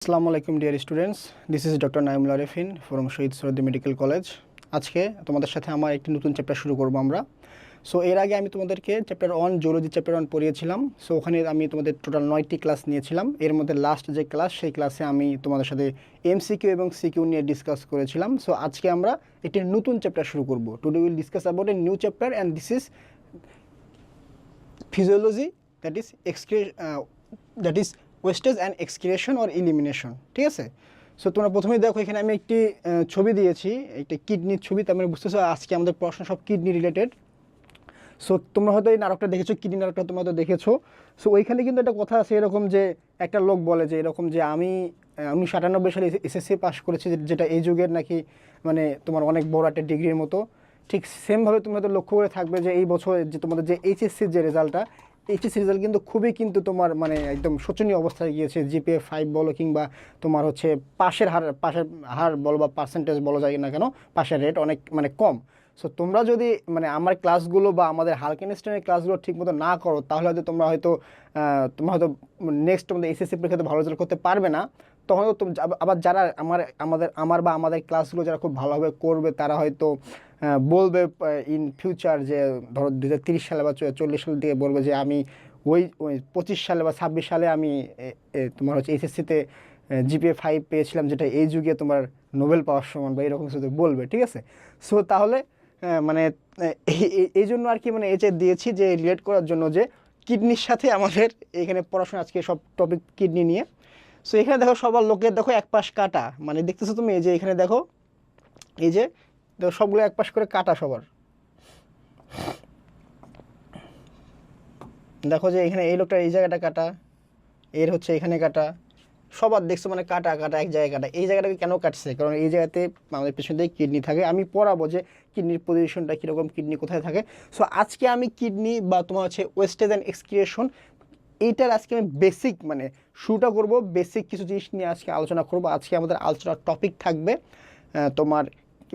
আসসালামু আলাইকুম dear students, this is doctor Naimul Arefin from Shahid Suhrawardy medical college. আজকে তোমাদের সাথে আমার একটি নতুন চ্যাপ্টার শুরু করব আমরা। সো এর আগে আমি তোমাদেরকে চ্যাপ্টার 1 জুলজি চ্যাপ্টার 1 পড়িয়েছিলাম। সো ওখানে আমি তোমাদের টোটাল 9টি ক্লাস নিয়েছিলাম। এর মধ্যে লাস্ট যে ক্লাস, সেই ক্লাসে আমি তোমাদের সাথে এমসিকিউ এবং সিকিউ নিয়ে ডিসকাস করেছিলাম। সো আজকে আমরা একটি নতুন চ্যাপ্টার শুরু করব। Today will discuss about a new chapter and this is physiology, that is wastage and excoriation or elimination. ঠিক আছে? সো তোমরা প্রথমেই দেখো, এখানে আমি একটি ছবি দিয়েছি, একটা কিডনির ছবি। তার মানে বুঝতেছো আজকে আমাদের পড়াশোনা সব কিডনি রিলেটেড। সো তোমরা হয়তো এই নাটকটা দেখেছো, কিডনি নাটকটা তোমরা হয়তো দেখেছো। সো ওইখানে কিন্তু একটা কথা আছে এরকম, যে একটা লোক বলে যে এরকম, যে আমি 1998 সালে এসএসসি পাস করেছি, যেটা এই যুগের নাকি মানে তোমার অনেক বড় একটা ডিগ্রির মতো। ঠিক সেমভাবে তোমরা তো লক্ষ্য করে থাকবে যে এই বছর যে তোমাদের যে এইচএসসির যে রেজাল্টটা, এইচএসসি রেজাল্ট কিন্তু খুবই কিন্তু তোমার মানে একদম শোচনীয় অবস্থায় গিয়েছে। জিপিএ 5 বলো কিংবা তোমার হচ্ছে পাশের হার বলো বা পার্সেন্টেজ বলা যায় না কেন, পাশের রেট অনেক মানে কম। সো তোমরা যদি মানে আমার ক্লাসগুলো বা আমাদের হাল কেমিস্ট্রির ক্লাসগুলো ঠিকমতো না করো, তাহলে হয়তো তোমরা হয়তো নেক্সট তোমাদের এসএসসি পরীক্ষাতে ভালো রেজাল্ট করতে পারবে না। তখন আবার যারা আমার বা আমাদের ক্লাসগুলো যারা খুব ভালোভাবে করবে, তারা হয়তো বলবে ইন ফিউচার যে ধরো 2030 সালে বা 40 সালের দিকে বলবে যে আমি ওই 25 সালে বা 26 সালে আমি তোমার হচ্ছে এইচএসসিতে জিপিএ 5 পেয়েছিলাম, যেটা এই যুগে তোমার নোবেল পাওয়ার সমান বা এরকম কিছু বলবে। ঠিক আছে? সো তাহলে মানে এই জন্য আর কি মানে এটা দিয়েছি যে রিলেট করার জন্য, যে কিডনির সাথে আমাদের এখানে পড়াশোনা আজকে সব টপিক কিডনি নিয়ে। সো এখানে দেখো সবার লোকের দেখো এক পাশ কাটা, মানে দেখতেছো তুমি এই যে এখানে দেখো, এই যে দেখো সবগুলো এক পাশ করে কাটা সবার। দেখো যে এখানে এই লোকটা এই জায়গাটা কাটা, এর হচ্ছে এখানে কাটা, সবার দেখছো মানে কাটা কাটা এক জায়গায় কাটা। এই জায়গাটাকে কেন কাটছে? কারণ এই জায়গাতে আমাদের পেছন দিয়ে কিডনি থাকে। আমি পড়াবো যে কিডনির পজিশনটা কীরকম, কিডনি কোথায় থাকে। সো আজকে আমি কিডনি বা তোমার হচ্ছে ওয়েস্টেজ অ্যান্ড এক্সক্রিয়েশন, এইটার আজকে আমি বেসিক মানে শুরুটা করবো, বেসিক কিছু জিনিস নিয়ে আজকে আলোচনা করবো। আজকে আমাদের আলোচনার টপিক থাকবে তোমার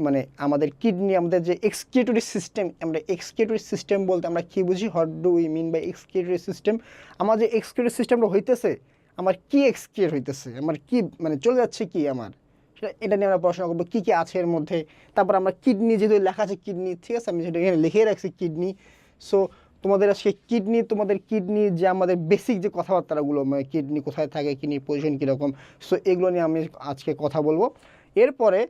মানে আমাদের কিডনি, আমাদের যে এক্সক্রিয়েটরি সিস্টেম। আমরা এক্সক্রিয়েটরি সিস্টেম বলতে আমরা কী বুঝি, what do we mean by excretory system. আমার যে এক্সক্রিয়েটরি সিস্টেমটা হইতেছে, আমার কি এক্সক্রিয়েট হইতেছে, আমার কি মানে চলে যাচ্ছে কি আমার, এটা নিয়ে আমরা পড়াশোনা করবো, কী কী আছে এর মধ্যে। তারপর আমরা কিডনি, যেহেতু লেখা আছে কিডনি, ঠিক আছে, আমি সেটা এখানে লিখে রাখছি কিডনি। সো তোমাদের আজকে তোমাদের কিডনি যে আমাদের বেসিক যে কথাবার্তাগুলো, মানে কিডনি কোথায় থাকে, কিডনির পজিশন কীরকম, সো এগুলো নিয়ে আমি আজকে কথা বলবো। এরপরে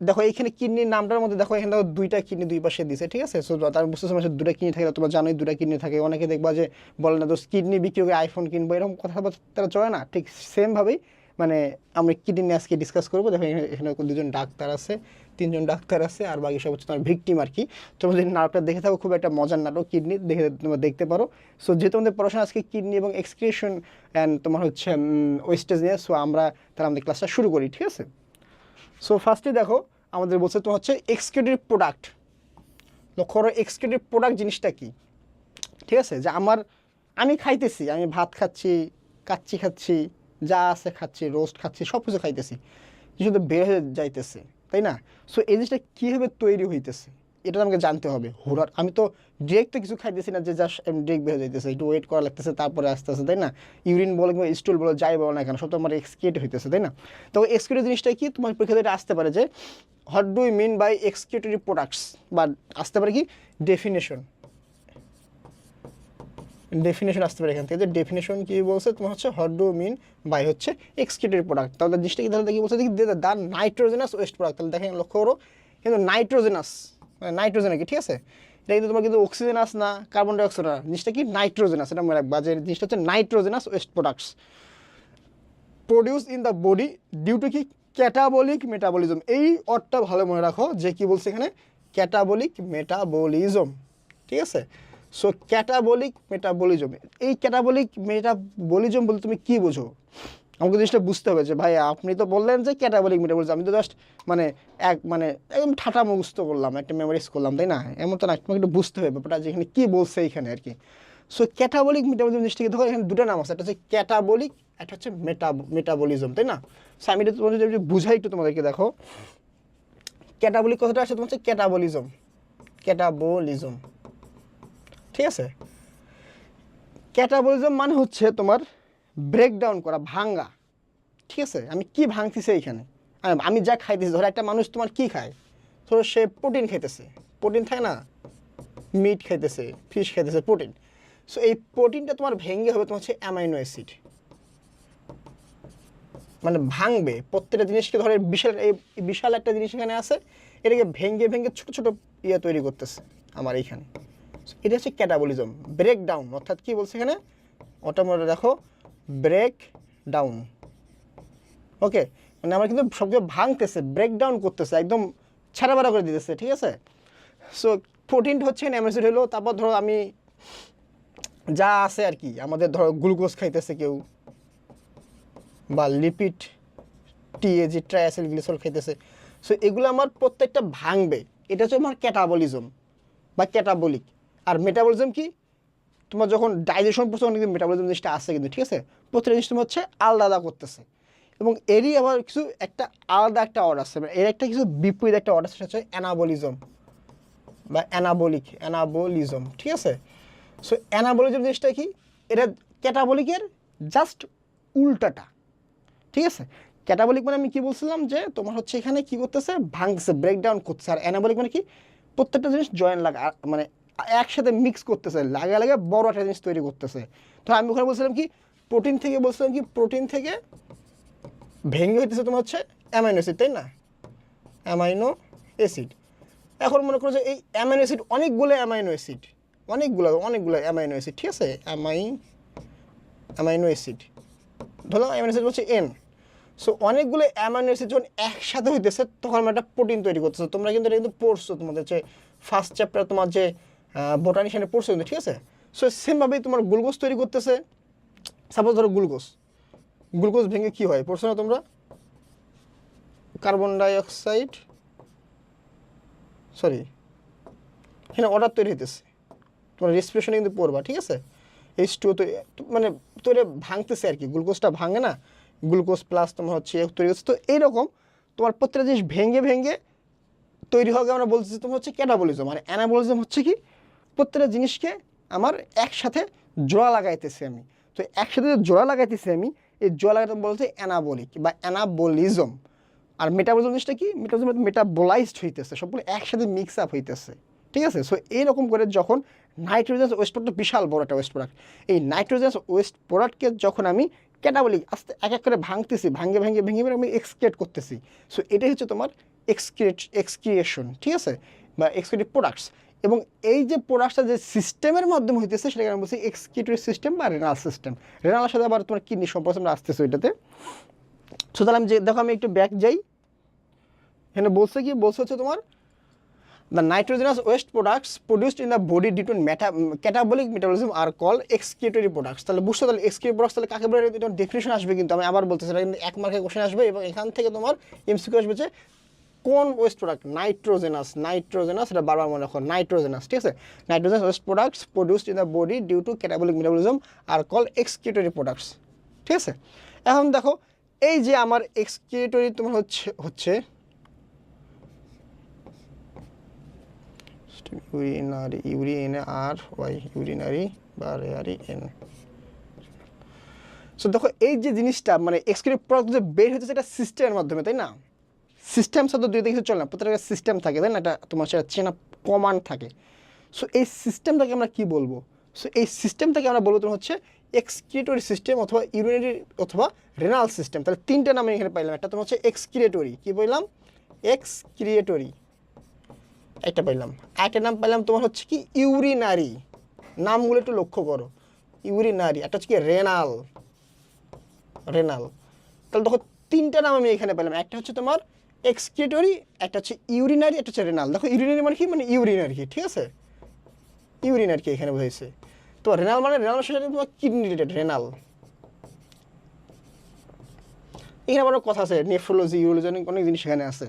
দেখো এইখানে কিডনির নামটার মধ্যে দেখো, এখানে দেখো দুইটা কিডনি দুই পাশে দিছে। ঠিক আছে? সো তার বুঝতেছো মানে দুটা কিডনি থাকে, তোমরা জানোই দুটা কিডনি থাকে। অনেকে দেখবা যে বলে না দোষ কিডনি বিক্রি করে আইফোন কিনবো, এরকম কথাবার্তা চলে না। ঠিক সেমভাবেই মানে আমরা কিডনি নিয়ে আজকে ডিসকাস করবো। দেখো এখানে দুজন ডাক্তার আছে, তিনজন ডাক্তার আছে, আর বাকি সব হচ্ছে তোমার ভিকটিম আর কি। তোমরা যদি নাটকটা দেখে থাকো, খুব একটা মজার নাটক কিডনি, দেখে তোমরা দেখতে পারো। সো যেহেতু আমাদের পড়াশোনা আজকে কিডনি এবং এক্সক্রিয়েশন অ্যান্ড তোমার হচ্ছে ওয়েস্টেজ নিয়ে, সো আমরা তাহলে আমাদের ক্লাসটা শুরু করি। ঠিক আছে? সো ফার্স্টে দেখো আমাদের বলছে তো হচ্ছে এক্সক্রিয়েটরি প্রোডাক্ট। লক্ষ্য করো এক্সক্রিয়েটরি প্রোডাক্ট জিনিসটা কি। ঠিক আছে? যে আমি খাইতেছি, আমি ভাত খাচ্ছি, কাচ্চি খাচ্ছি, যা আছে খাচ্ছি, রোস্ট খাচ্ছি, সব কিছু খাইতেছি, শুধু বের হয়ে যাইতেছে, তাই না? সো এই জিনিসটা কীভাবে তৈরি হইতেছে, এটা আমাকে জানতে হবে। হুড়ার আমি তো ডিরেক্ট তো কিছু খাইতেছি না, যে জাস্ট ডিরেক্ট বের হয়ে যাইতেছে, একটু ওয়েট করা লাগতেছে, তারপরে আস্তে আস্তে, তাই না? ইউরিন বলো কিংবা স্টুল বলো, যাই বলো না কেন, সব তো আমার এক্সক্রিয়েট হইতেছে, তাই না? তো এক্সক্রিয়েট জিনিসটা কি, তোমার পরীক্ষাতে এটা আসতে পারে যে what do you mean by excretory products, বা আসতে পারে কি ডেফিনেশন আসতে পারে এখান থেকে। যে ডেফিনেশন কি বলছে তোমার হচ্ছে হোয়াট ডু মিন বাই হচ্ছে এক্সক্রিয়েটরি প্রোডাক্ট। তাহলে জিনিসটা কি, তাহলে কি বলছে দেখি দ্য নাইট্রোজেনাস ওয়েস্ট প্রোডাক্ট। তাহলে দেখেন লক্ষ্য করো, কিন্তু নাইট্রোজেন কি, ঠিক আছে? এটা কিন্তু তোমার কিন্তু অক্সিজেনাস না, কার্বন ডাইঅক্সাইড না, জিনিসটা কি নাইট্রোজেনাস। এটা মনে রাখবা যে জিনিসটা হচ্ছে nitrogenous waste products produce in the body due to কি ক্যাটাবলিক মেটাবলিজম। এই অর্থটা ভালো মনে রাখো, যে কি বলছে এখানে ক্যাটাবলিক মেটাবলিজম। ঠিক আছে? সো ক্যাটাবলিক মেটাবলিজম, এই ক্যাটাবলিক মেটাবলিজম বলতে তুমি কি বোঝো? আমাকে জিনিসটা বুঝতে হবে যে ভাই আপনি তো বললেন যে ক্যাটাবলিক মেটাবলিজম, আমি তো জাস্ট মানে একদম ঠাটা মুখস্থ করলাম, একটা মেমোরাইজ করলাম, তাই না? এমন তো না, তোমাকে একটু বুঝতে হবে ব্যাপারটা যেখানে কী বলছে এইখানে আর কি। সো ক্যাটাবলিক মেটাবলিজম জিনিসটাকে দেখো, এখানে দুটো নাম আছে, একটা হচ্ছে ক্যাটাবলিক, একটা হচ্ছে মেটাবলিজম, তাই না? সো আমি তোমাদের যদি বুঝাই একটু তোমাদেরকে, দেখো ক্যাটাবলিক কথাটা আছে তোমার হচ্ছে ক্যাটাবলিজম। ঠিক আছে? ক্যাটাবলিজম মানে হচ্ছে তোমার ব্রেকডাউন করা, ভাঙ্গা। ঠিক আছে, আমি কি ভাঙতেছি এইখানে, আমি যা খাইতেছি, ধরো একটা মানুষ তোমার কি খায়, ধরো সে প্রোটিন খাইতেছে, প্রোটিন থাকে না, মিট খাইতেছে, ফিশ খাইতেছে, প্রোটিন। সো এই প্রোটিনটা তোমার ভেঙে হবে তোমার হচ্ছে অ্যামাইনো অ্যাসিড, মানে ভাঙবে প্রত্যেকটা জিনিসকে, ধরো বিশাল এই বিশাল একটা জিনিস এখানে আছে, এটাকে ভেঙে ভেঙে ছোট ছোট ইয়ে তৈরি করতেছে আমার এইখানে। এটা হচ্ছে ক্যাটাবলিজম, ব্রেক ডাউন, অর্থাৎ কি বলছে এখানে, অটোমেটিক দেখো ব্রেক ডাউন। ওকে, মানে আমার কিন্তু সবকিছু ভাঙতেছে, ব্রেক ডাউন করতেছে, একদম ছাড়াবাড়া করে দিতেছে, ঠিক আছে। সো প্রোটিনটা হচ্ছে অ্যামাইনো অ্যাসিড হলো, তারপর ধরো আমি যা আছে আর কি, আমাদের ধরো গ্লুকোজ খাইতেছে কেউ, বা লিপিড টিএজি ট্রাইঅ্যাসিল গ্লিসরল খাইতেছে। সো এগুলো আমার প্রত্যেকটা ভাঙবে, এটা হচ্ছে আমার ক্যাটাবলিজম বা ক্যাটাবলিক। আর মেটাবলিজম কি, তোমার যখন ডাইজেশন করছে তখন কিন্তু মেটাবলিজম জিনিসটা আসছে কিন্তু, ঠিক আছে। প্রত্যেকটা জিনিস তোমার হচ্ছে আলাদা করতেছে, এবং এরই আবার কিছু একটা আলাদা একটা অর্ডার আছে, এর একটা কিছু বিপরীত একটা অর্ডার, সেটা হচ্ছে অ্যানাবলিজম বা অ্যানাবলিজম, ঠিক আছে। সো অ্যানাবলিজম জিনিসটা কি, এটা ক্যাটাবলিকের জাস্ট উল্টাটা, ঠিক আছে। ক্যাটাবলিক মানে আমি কি বলছিলাম, যে তোমার হচ্ছে এখানে কি করতেছে, ভাঙছে, ব্রেকডাউন করছে। আর অ্যানাবলিক মানে কি, প্রত্যেকটা জিনিস জয়েন লাগা, মানে একসাথে মিক্স করতেছে, লাগা লাগা বড় একটা জিনিস তৈরি করতেছে। তো আমি ওখানে বলছিলাম কি, প্রোটিন থেকে বলছিলাম কি, প্রোটিন থেকে ভেঙে হইতেছে তোমার হচ্ছে অ্যামাইনো অ্যাসিড, তাই না, অ্যামাইনো অ্যাসিড। এখন মনে করো যে এই অ্যামাইনো অ্যাসিড অনেকগুলো অ্যামাইনো অ্যাসিড, অনেকগুলো অ্যামাইনো অ্যাসিড, ঠিক আছে, অ্যামাইনো অ্যাসিড, ধরলাম অ্যামাইনো অ্যাসিড হচ্ছে এন। সো অনেকগুলো অ্যামাইনো অ্যাসিড যখন একসাথে হইতেছে তখন আমরা একটা প্রোটিন তৈরি করতেছে। তোমরা কিন্তু এটা কিন্তু পড়ছো, তোমাদের যে ফার্স্ট চ্যাপ্টার তোমার যে বোটানি সেখানে পড়ছো কিন্তু, ঠিক আছে। সো সেমভাবেই তোমার গ্লুকোজ তৈরি করতেছে। সাপোজ ধরো গ্লুকোজ ভেঙে কি হয় পড়ছো না তোমরা, কার্বন ডাইঅক্সাইড, সরি এখানে অর্ডার তৈরি হইতেছে, তোমার রেসপিরেশনে কিন্তু পড়বা, ঠিক আছে। H2 মানে তৈরি ভাঙতেছে আর কি, গ্লুকোজটা ভাঙে না, গ্লুকোজ প্লাস তোমার হচ্ছে তৈরি হচ্ছে। তো এইরকম তোমার প্রত্যেকটা জিনিস ভেঙে ভেঙে তৈরি হবে, আমরা বলতেছি তোমার হচ্ছে ক্যাটাবলিজম। আর অ্যানাবলিজম হচ্ছে কি, প্রত্যেকটা জিনিসকে আমার একসাথে জোড়া লাগাইতেছি আমি। তো একসাথে যে জোড়া লাগাইতেছি আমি, এই জোড়া লাগাতে বলতে অ্যানাবলিক বা অ্যানাবলিজম। আর মেটাবলিজম জিনিসটা কি, মেটাবলিজম মেটাবোলাইজড হইতেছে, সবগুলো একসাথে মিক্স আপ হইতেছে, ঠিক আছে। সো এইরকম করে যখন নাইট্রোজেন ওয়েস্ট প্রোডাক্ট, বিশাল বড় একটা ওয়েস্ট প্রোডাক্ট, এই নাইট্রোজেন ওয়েস্ট প্রোডাক্টকে যখন আমি ক্যাটাবলিক আস্তে এক এক করে ভাঙতেছি, ভেঙে ভেঙে ভেঙে ভেঙে আমি এক্সক্রিয়েট করতেছি। সো এটাই হচ্ছে তোমার এক্সক্রিয়েশন, ঠিক আছে, বা এক্সক্রিয়েটিভ প্রোডাক্টস। এবং এই যে প্রোডাক্টটা যে সিস্টেমের মাধ্যমে হইতেছে সেটাকে আমি বলছি এক্সক্রিয়েটরি সিস্টেম বা রেনাল সিস্টেম। রেনালের সাথে আবার তোমার কিডনি সম্পর্কে আমরা আসতেছি ওইটাতে। সো তাহলে আমি যে দেখো, আমি একটু ব্যাক যাই, এখানে বলছে কি, বলছে হচ্ছে তোমার the nitrogenous waste products produced in the body due to catabolic metabolism are called excretory products। তাহলে বুঝছো, তাহলে excretory products তাহলে কাকে বলে, এটা ডেফিনিশন আসবে কিন্তু, আমি আবার বলতেছি, এটা কিন্তু 1 মার্কের কোশ্চেন আসবে, এবং এখান থেকে তোমার এমসিকিউ আসবে যে কোন ওয়েস্ট প্রোডাক্ট, নাইট্রোজেনাস, এটা বারবার মনে রাখো, নাইট্রোজেনাস, ঠিক আছে। Nitrogenous waste products produced in the body due to catabolic metabolism are call excretory products, ঠিক আছে। এখন দেখো, এই যে আমার এক্সক্রিয়েটরি তোমার হচ্ছে ইউরিনারি। সো দেখো এই যে জিনিসটা, মানে এক্সক্রিয়েটিভ প্রোডাক্ট যে বের হচ্ছে সেটা সিস্টেমের মাধ্যমে, তাই না। সিস্টেম সাথে দুই দিকে চলে না, প্রত্যেকটা সিস্টেম থাকে, তাই না, এটা তোমার সেটা চেনা কমান্ড থাকে। সো এই সিস্টেমটাকে আমরা কি বলবো, সো এই সিস্টেমটাকে আমরা বলবো তোমার হচ্ছে এক্সক্রিয়েটরি সিস্টেম অথবা ইউরিনারি অথবা রেনাল সিস্টেম। তাহলে তিনটা নাম এখানে পাইলাম, একটা তোমার হচ্ছে এক্সক্রিয়েটরি, কি বললাম, এক্সক্রিয়েটরি একটা পাইলাম, একটা নাম পাইলাম তোমার হচ্ছে কি ইউরিনারি, নামগুলো একটু লক্ষ্য করো, ইউরিনারি, একটা হচ্ছে কি রেনাল। তাহলে দেখো তিনটা নাম আমি এখানে পেলাম, একটা হচ্ছে তোমার এক্সক্রিয়েটরি, একটা হচ্ছে ইউরিনারি, একটা হচ্ছে রেনাল। দেখো ইউরিনারি মানে কি, মানে ইউরিনারি, ঠিক আছে, ইউরিনারি এখানে বোঝাইছে। তো রেনাল মানে রেনাল সাথে তোমার কিডনি রিলেটেড, রেনাল। এখানে আবার কথা আছে, নেফ্রোলজি, ইউরোলজি, অনেক জিনিস এখানে আছে।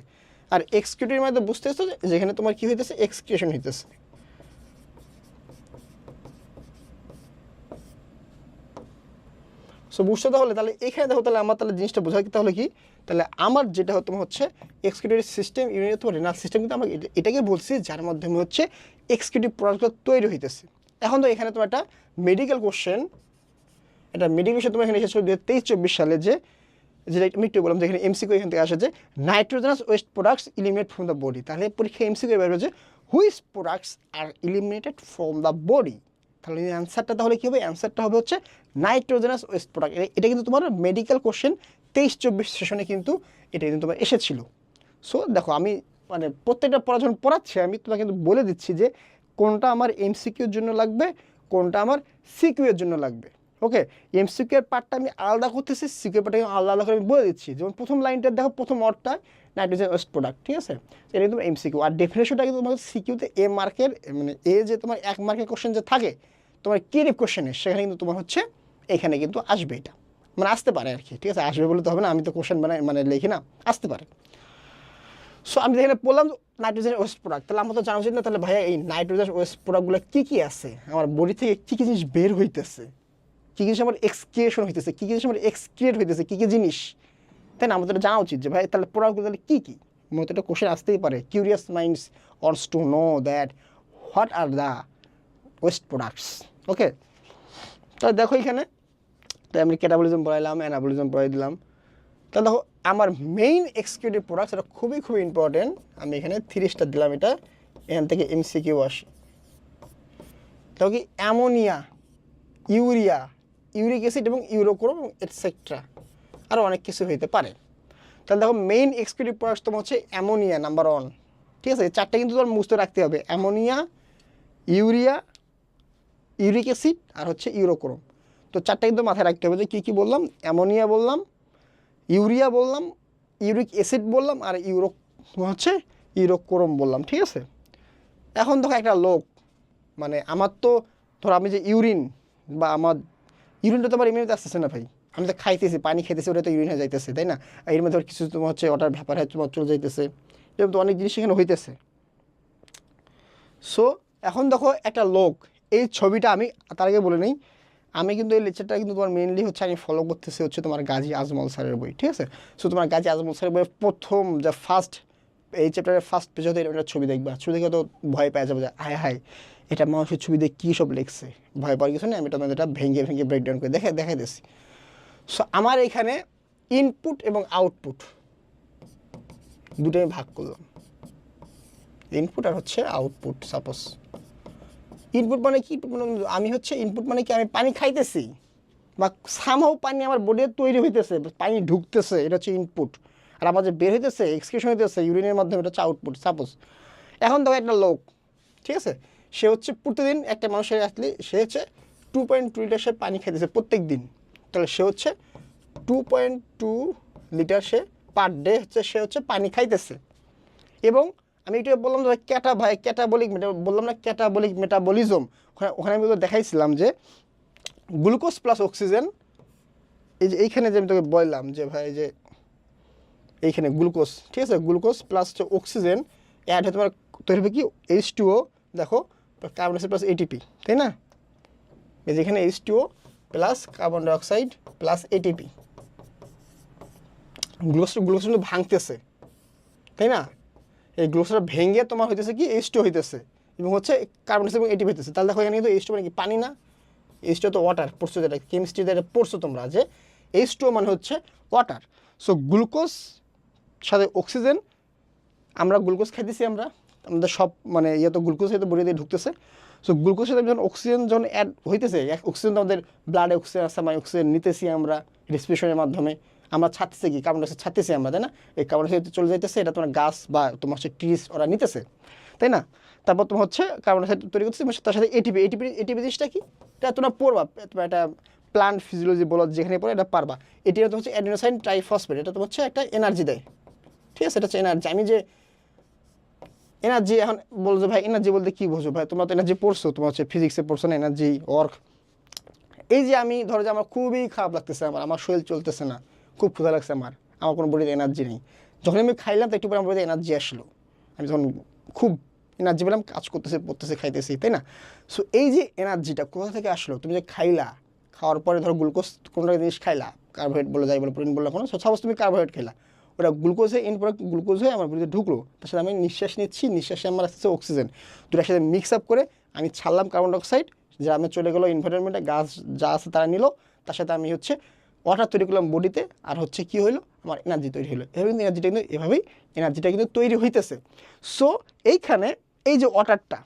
আর এক্সক্রিয়েটরির মধ্যে বুঝতে হচ্ছে যেখানে তোমার কি হইতেছে, এক্সক্রিয়েশন হইতেছে। সো বুঝতে তাহলে এখানে দেখো, তাহলে আমার তাহলে জিনিসটা বোঝা তাহলে কি, তাহলে আমার যেটা তোমার হচ্ছে এক্সক্রিয়েটরি সিস্টেম, ইউরিনারি অথবা রেনাল সিস্টেম, কিন্তু আমরা এটাকে বলছি যার মাধ্যমে হচ্ছে এক্সক্রিয়েটিভ প্রোডাক্টগুলো তৈরি হইতেছে। এখন তো এখানে তোমার একটা মেডিকেল কোশ্চেন, এটা মেডিকেল কোশ্চেন তোমার এখানে এসেছিল 2023-24 সালে, যে যেটা আমি একটু বললাম, যেখানে এমসিকিউ এখান থেকে আসে যে nitrogenous waste products eliminate from the body. তাহলে পরীক্ষা এমসিকিউ বের হচ্ছে which products are eliminated from the body. তাহলে অ্যান্সারটা তাহলে কী হবে? অ্যান্সারটা হবে হচ্ছে নাইট্রোজেনাস ওয়েস্ট প্রোডাক্ট। এটা কিন্তু তোমার মেডিকেল কোশ্চেন 23-24 সেশনে কিন্তু এটা কিন্তু তোমার এসেছিল। সো দেখো আমি মানে প্রত্যেকটা পড়া যখন পড়াচ্ছি আমি তোমাকে কিন্তু বলে দিচ্ছি যে কোনটা আমার এমসিকিউর জন্য লাগবে, কোনটা আমার সিকিউ এর জন্য লাগবে। ওকে, এমসিকিউ এর পার্টটা আমি আলাদা করতেছি, সিকিউ পার্টটা আলাদা আলাদা করে আমি বলে দিচ্ছি। যেমন প্রথম লাইনটা দেখো, প্রথম অর্থটা নাইট্রোজেন ওয়েস্ট প্রোডাক্ট, ঠিক আছে, এটা কিন্তু এমসিকিউ। আর ডেফিনেশনটা কিন্তু তোমার সিকিউতে এ মার্কের মানে এ যে তোমার 1 মার্কের কোশ্চেন যে থাকে তোমার ক্রিয়েটিভ কোশ্চেনের, সেখানে কিন্তু তোমার হচ্ছে এখানে কিন্তু আসবে, এটা মানে আসতে পারে আর কি, ঠিক আছে। আসবে বলে তো হবে না, আমি তো কোশ্চেন মানে লিখি না, আসতে পারে। সো আমি এখানে বললাম নাইট্রোজেন ওয়েস্ট প্রোডাক্ট, তাহলে আমার তো জানা উচিত না তাহলে ভাইয়া এই নাইট্রোজেন ওয়েস্ট প্রোডাক্টগুলো কী কী আছে, আমার বডি থেকে কী কী জিনিস বের হইতেছে, কী কী জিনিস আমার এক্সক্রিয়েশন হইতেছে, কী কী জিনিস আমার এক্সক্রিয়েট হইতেছে, কী কী জিনিস, তাই না? আমাদের জানা উচিত যে ভাই তাহলে প্রোডাক্টগুলো তাহলে কী কী। মূলত একটা কোশ্চেন আসতেই পারে, curious minds wants to know that what are the waste products. Okay, তাহলে দেখো এখানে তাই আমি ক্যাটাবলিজম পড়াইলাম, অ্যানাবলিজম পড়াই দিলাম। তাহলে দেখো আমার মেইন এক্সিকিউটিভ প্রোডাক্টস, এটা খুবই খুবই ইম্পর্টেন্ট। আমি এখানে 3 স্টার দিলাম, এটা এখান থেকে এমসিকিউ আসে। তাহলে কি অ্যামোনিয়া, ইউরিয়া, ইউরিক অ্যাসিড এবং ইউরোক্রোম এটসেট্রা, আরও অনেক কিছু হইতে পারে। তাহলে দেখো মেইন এক্সিকিউটিভ প্রোডাক্টস তোমার হচ্ছে অ্যামোনিয়া নাম্বার 1, ঠিক আছে। 4টা কিন্তু তোমার মুছতে রাখতে হবে, অ্যামোনিয়া, ইউরিয়া, ইউরিক অ্যাসিড আর হচ্ছে ইউরোক্রোম। তো 4টা কিন্তু মাথায় রাখতে হবে যে কী কী বললাম, অ্যামোনিয়া বললাম, ইউরিয়া বললাম, ইউরিক অ্যাসিড বললাম আর ইউরোক্রোম বললাম, ঠিক আছে। এখন দেখো একটা লোক মানে আমার তো ধরো আমি যে ইউরিন বা আমার ইউরিনটা তো আমার এমনিতে আসতেছে না ভাই, আমি তো খাইতেছি, পানি খাইতেছি, ওটা তো ইউরিন হয়ে যাইতেছে, তাই না? আর এর মধ্যে কিছু তোমার হচ্ছে ওটার ব্যাপার হয় তোমার চলে যাইতেছে, এরকম তো অনেক জিনিস এখানে হইতেছে। সো এখন দেখো একটা লোক, এই ছবিটা আমি তার আগে বলে নিই, আমি কিন্তু এই লেকচারটা কিন্তু তোমার মেনলি হচ্ছে আমি ফলো করতেছি হচ্ছে তোমার গাজী আজমল স্যারের বই, ঠিক আছে। সো তোমার গাজী আজমল স্যারের বইয়ের প্রথম যে ফার্স্ট এই চ্যাপ্টারের ফার্স্ট পেজে হতে এটা ছবি দেখবা, ছবি দেখে তো ভয় পেয়ে যাবে যে হায় হায় এটা মানুষের ছবি দেখে কী সব লিখছে, ভয় পাওয়ার কিছু নেই, আমি তোমাদের এটা ভেঙে ভেঙে ব্রেকডাউন করে দেখাই দিচ্ছি। সো আমার এখানে ইনপুট এবং আউটপুট দুটোই ভাগ করলাম, ইনপুট আর হচ্ছে আউটপুট। সাপোজ ইনপুট মানে কি, আমি হচ্ছে ইনপুট মানে কি, আমি পানি খাইতেছি বা সামহাও পানি আমার বডিতে তৈরি হইতেছে, পানি ঢুকতেছে, এটা হচ্ছে ইনপুট। আর আমার যে বের হইতেছে এক্সক্রিশন হইতেছে ইউরিনের মাধ্যমে, এটা হচ্ছে আউটপুট। সাপোজ এখন দেখো একটা লোক, ঠিক আছে, সে হচ্ছে প্রতিদিন একটা মানুষের অ্যাথলিট, সে হচ্ছে 2.2 লিটার সে পানি খাইতেছে প্রত্যেক দিন। তাহলে সে হচ্ছে 2.2 লিটার সে পার ডে হচ্ছে সে হচ্ছে পানি খাইতেছে। এবং আমি একটু বললাম যে ক্যাটাবলিক বললাম না, ক্যাটাবলিক মেটাবলিজম, ওখানে আমি দেখাইছিলাম যে গ্লুকোজ প্লাস অক্সিজেন, এই যে এইখানে যে আমি তোকে বললাম যে ভাই যে এইখানে গ্লুকোজ, ঠিক আছে, গ্লুকোজ প্লাস হচ্ছে অক্সিজেন অ্যাড হয়ে তোমার তৈরি হবে কি H2O, দেখো কার্বন ডাইঅক্সাইড প্লাস এটিপি, তাই না? এই যে এখানে H2O plus carbon dioxide plus ATP, glucose কিন্তু ভাঙতেছে, তাই না? এই গ্লুকোজটা ভেঙে তোমার হইতেছে কি H2O হইতেছে এবং হচ্ছে কার্বন ডাইঅক্সাইড এবং এটিপি হইতেছে। তাহলে দেখো এখানে কিন্তু H2O মানে কি, পানি না, H2O তো ওয়াটার, পড়ছো যেটা কেমিস্ট্রিতে এটা পড়ছো তোমরা যে H2O মানে হচ্ছে ওয়াটার। সো গ্লুকোজ সাথে অক্সিজেন, আমরা গ্লুকোজ খাইতেছি, আমাদের সব মানে ইয়ে তো গ্লুকোজ হয়তো বডি দিয়ে ঢুকতেছে। সো গ্লুকোজের সাথে যখন অক্সিজেন যখন অ্যাড হইতেছে, অক্সিজেন তো আমাদের ব্লাডে অক্সিজেন আছে, মানে অক্সিজেন নিতেছি আমরা রেসপিরেশনের মাধ্যমে, আমরা ছাড়তেছি কি কার্বন ডাইঅক্সাইড ছাড়তেছি আমরা, তাই না? এই কার্বন ডাইঅক্সাইড চলে যাইতেছে, এটা তোমার গাছ বা তোমার হচ্ছে ট্রিজ ওরা নিতেছে, তাই না? তারপর তোমার হচ্ছে কার্বন ডাইঅক্সাইড তৈরি করতেছে, তার সাথে এটিপি জিনিসটা কি, এটা তোমরা পড়বা, তোমার একটা প্লান্ট ফিজিওলজি বলো যেখানে পড়ে এটা পারবা। এটি তো হচ্ছে অ্যাডিনোসাইন ট্রাইফসফেট, এটা তো হচ্ছে একটা এনার্জি দেয়, ঠিক আছে, এটা হচ্ছে এনার্জি। আমি যে এনার্জি এখন বলছো ভাই এনার্জি বলতে কী বোঝো ভাই, তোমরা তো এনার্জি পড়ছো, তোমার হচ্ছে ফিজিক্সে পড়ছো না এনার্জি ওয়ার্ক। এই যে আমি ধরো যে আমার খুবই খারাপ লাগতেছে, আমার শরীর চলতেছে না, খুব ক্ষুধা লাগছে, আমার কোনো বডিতে এনার্জি নেই, যখন আমি খাইলাম তো একটু পরে আমার বডিতে এনার্জি আসলো, আমি তখন খুব এনার্জি পেলাম, কাজ পড়তেছে খাইতেছি, তাই না? সো এই যে এনার্জিটা কোথা থেকে আসলো, তুমি যে খাইলা, খাওয়ার পরে ধরো গ্লুকোজ কোনো জিনিস খাইলা, কার্বোহাইড্রেট বলে যাই বলে প্রোটিন বললো কোনো, সাপোজ তুমি কার্বোহাইড্রেট খাইলা, ওটা গ্লুকোজে ইন প্রোডাক্ট গ্লুকোজ হয়ে আমার বডিতে ঢুকলো, তার সাথে আমি নিঃশ্বাস নিচ্ছি, নিঃশ্বাসে আমার আসছে অক্সিজেন, দুটার সাথে মিক্স আপ করে আমি ছাড়লাম কার্বন ডাইঅক্সাইড, যা আমি চলে গেলো এনভায়রনমেন্টে, গাছ যা আছে তারা নিল, তার সাথে আমি হচ্ছে ওয়াটার তৈরি করলাম বডিতে, আর হচ্ছে কি হলো আমার এনার্জি তৈরি হলো। এভাবে কিন্তু এনার্জিটা কিন্তু এভাবেই এনার্জিটা কিন্তু তৈরি হইতেছে। সো এইখানে এই যে ওয়াটারটা,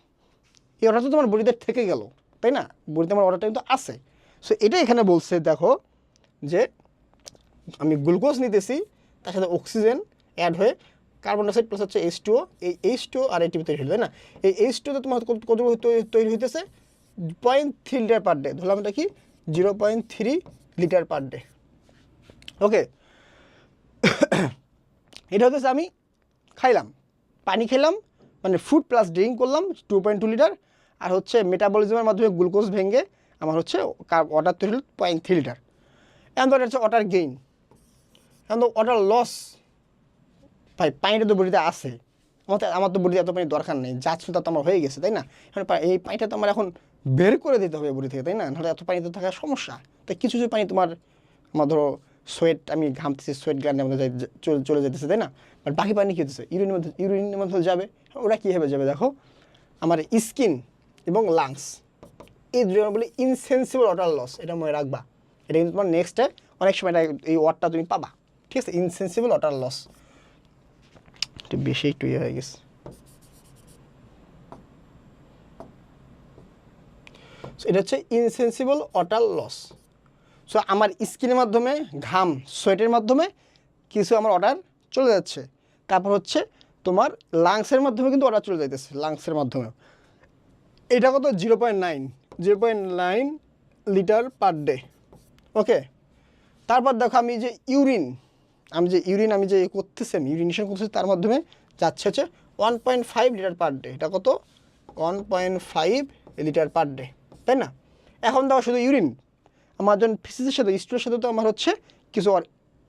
এই ওয়াটার তো তোমার বডিতে থেকে গেল, তাই না? বডিতে আমার ওয়াটারটা কিন্তু আছে। সো এটা এখানে বলছে দেখো যে আমি গ্লুকোজ নিতেছি, তার সাথে অক্সিজেন অ্যাড হয়ে কার্বন ডাইঅক্সাইড প্লাস হচ্ছে H2O, এই H2O আর ATP তৈরি হলো, তাই না? এই H2O তোমার কত তৈরি হইতেছে 0.3 লিটার পার ডে, ধরলাম এটা কি 0.3 লিটার পার ডে। ওকে, এটা হচ্ছে আমি খাইলাম, পানি খেলাম, মানে ফুড প্লাস ড্রিঙ্ক করলাম 2.2 লিটার, আর হচ্ছে মেটাবলিজমের মাধ্যমে গ্লুকোজ ভেঙে আমার হচ্ছে ওয়াটার তৈরি হলো 0.3 লিটার। এখন তো এটা হচ্ছে ওয়াটার গেইন। এখন তো ওয়াটার লস, ভাই পানিটা তো বডিতে আছে, আমার তো বডিতে এত পানি দরকার নেই, যা ছিল তা তো আমার হয়ে গেছে, তাই না? এই পানিটা তো আমার এখন বের করে দিতে হবে বডি থেকে, তাই না? নাহলে এত পানিতে থাকার সমস্যা। তাই কিছু কিছু পানি তোমার, আমার ধরো সোয়েট, আমি ঘামতেছি, সোয়েট গ্ল্যান্ডের মধ্যে চলে যেতেছে, তাই না? বাট বাকি পানি কী হতেছে ইউরিনের মধ্যে যাবে। ওরা কীভাবে যাবে দেখো, আমার স্কিন এবং লাংস, এই দুটো বলে ইনসেন্সিবল ওয়াটার লস, এটা মনে রাখবা। এটা কিন্তু তোমার নেক্সটে অনেক সময় এই ওয়ার্ডটা তুমি পাবা, ঠিক আছে? ইনসেন্সিবল ওয়াটার লস, একটু বেশি একটু ইয়ে হয়ে গেছে। এটা হচ্ছে ইনসেন্সিবল ওয়াটার লস। সো আমার স্কিনের মাধ্যমে, ঘাম, সোয়েটের মাধ্যমে কিছু আমার ওয়াটার চলে যাচ্ছে। তারপর হচ্ছে তোমার লাংসের মাধ্যমে কিন্তু ওয়াটার চলে যাইতেছে, লাংসের মাধ্যমে। এটা কত 0.9 লিটার পার ডে। ওকে, তারপর দেখো আমি যে ইউরিন আমি যে করতেছি, আমি ইউরিনেশন করতেছি, তার মাধ্যমে যাচ্ছে হচ্ছে 1.5 লিটার পার ডে। এটা কত 1.5 লিটার পার ডে, তাই না? এখন দেখো শুধু ইউরিন, আমার যখন ফিসিসের সাথে স্টুলের সাথে তো আমার হচ্ছে কিছু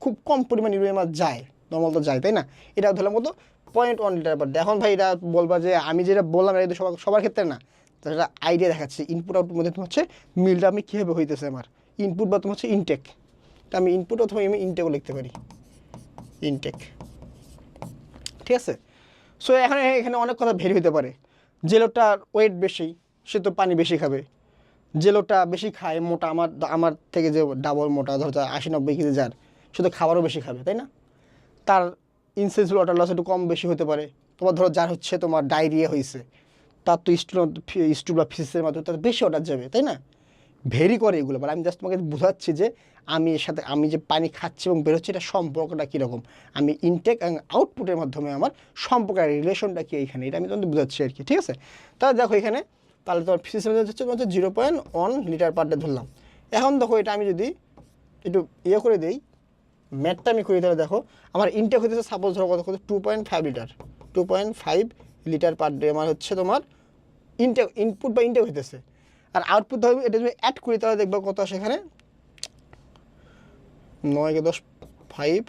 খুব কম পরিমাণ ইউরিন আমার যায়, নর্মাল তো যায়, তাই না? এটা ধরলাম কত 0.1 লিটার পার ডে। এখন ভাই এটা বলবা যে আমি যেটা বললাম এটা সবার ক্ষেত্রে না, সেটা আইডিয়া দেখাচ্ছে। ইনপুট আউটপুট মধ্যে তোমার হচ্ছে মিলটা আমি কীভাবে হইতেছে আমার ইনপুট বা তোমার হচ্ছে ইনটেক। তা আমি ইনপুট অথবা আমি ইনটেকও লিখতে পারি, ইনটেক, ঠিক আছে? সো এখানে অনেক কথা ভেরি হতে পারে। যে লোকটার ওয়েট বেশি সে তো পানি বেশি খাবে, যে লোকটা বেশি খায় মোটা, আমার থেকে যে ডাবল মোটা, ধরো 80-90 কেজি যার, সে তো খাবারও বেশি খাবে, তাই না? তার ইনসেন্সিবল ওয়াটার লস একটু কম বেশি হতে পারে। তোমার ধরো যার হচ্ছে তোমার ডায়রিয়া হয়েছে, তার তো স্টুল বা ফিসের মাধ্যমে তার বেশি অর্ডার যাবে, তাই না? ভেরি করে এগুলো। বাট আমি জাস্ট তোমাকে বোঝাচ্ছি যে আমি এর সাথে আমি যে পানি খাচ্ছি এবং বেরোচ্ছি এটা সম্পর্কটা কীরকম, আমি ইনটেক এবং আউটপুটের মাধ্যমে আমার সম্পর্কের রিলেশনটা কি এইখানে, এটা আমি তোমাদের বোঝাচ্ছি আর কি, ঠিক আছে? তাহলে দেখো এখানে, তাহলে তোমার ফিসের মধ্যে হচ্ছে তোমার 0.1 লিটার পার ডে ধরলাম। এখন দেখো এটা আমি যদি একটু ইয়ে করে দিই, ম্যাথটা আমি করি, তাহলে দেখো আমার ইনটেক হইতেছে সাপোজ ধরো কত 2.5 লিটার, 2.5 লিটার পার ডে আমার হচ্ছে তোমার ইনপুট বা ইনটেক হইতেছে। আর আউটপুট ধরো এটা যদি অ্যাড করি তাহলে দেখবো কত আসে এখানে 9 × 10 5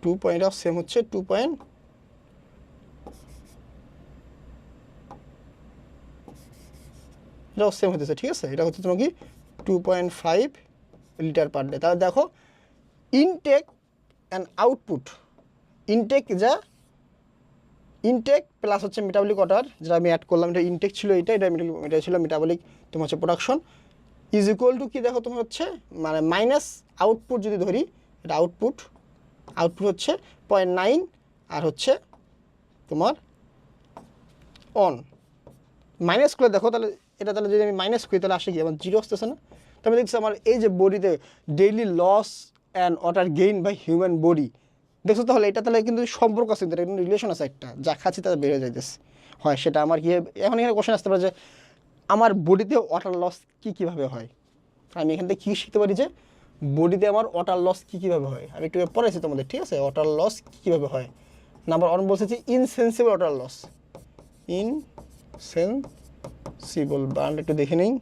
2 পয়েন্ট অফ সেম হচ্ছে 2 পয়েন্ট, এটাও সেম হতেছে, ঠিক আছে? এটা হচ্ছে তোমার কি 2.5 লিটার পার ডে। তাহলে দেখো intake and output, intake plus হচ্ছে মেটাবলিক ওয়াটার যেটা আমি অ্যাড করলাম, এটা ইনটেক ছিল, এটা ছিল মেটাবলিক তোমার হচ্ছে প্রোডাকশন, ইজ ইকুয়াল টু কি দেখো তোমার হচ্ছে মানে মাইনাস আউটপুট যদি ধরি, এটা আউটপুট হচ্ছে 0.9 আর হচ্ছে তোমার অন মাইনাস করে দেখো, তাহলে এটা তাহলে যদি আমি মাইনাস করি তাহলে আসে কি আমার 0 আসতেছে না? তো আমি দেখছি আমার এই যে বডিতে daily loss and water gain by human body, দেখছো? তাহলে এটা তাহলে কিন্তু সম্পর্ক আছে, এটা কিন্তু রিলেশন আছে একটা, যা খাচ্ছি তাদের বেড়ে যাইতেছে হয় সেটা আমার কি। এখন এখানে কোশ্চেন আসতে পারে যে আমার বডিতে ওয়াটার লস কীভাবে হয়। আমি এখান থেকে কী শিখতে পারি যে বডিতে আমার ওয়াটার লস কীভাবে হয়, আমি একটু পড়াইছি তোমাদের, ঠিক আছে? ওয়াটার লস কীভাবে হয়। নাম্বার 1 বলছে যে ইনসেন্সিবল ওয়াটার লস, ইনসেন্সিবল, বানানটা একটু দেখে নেই,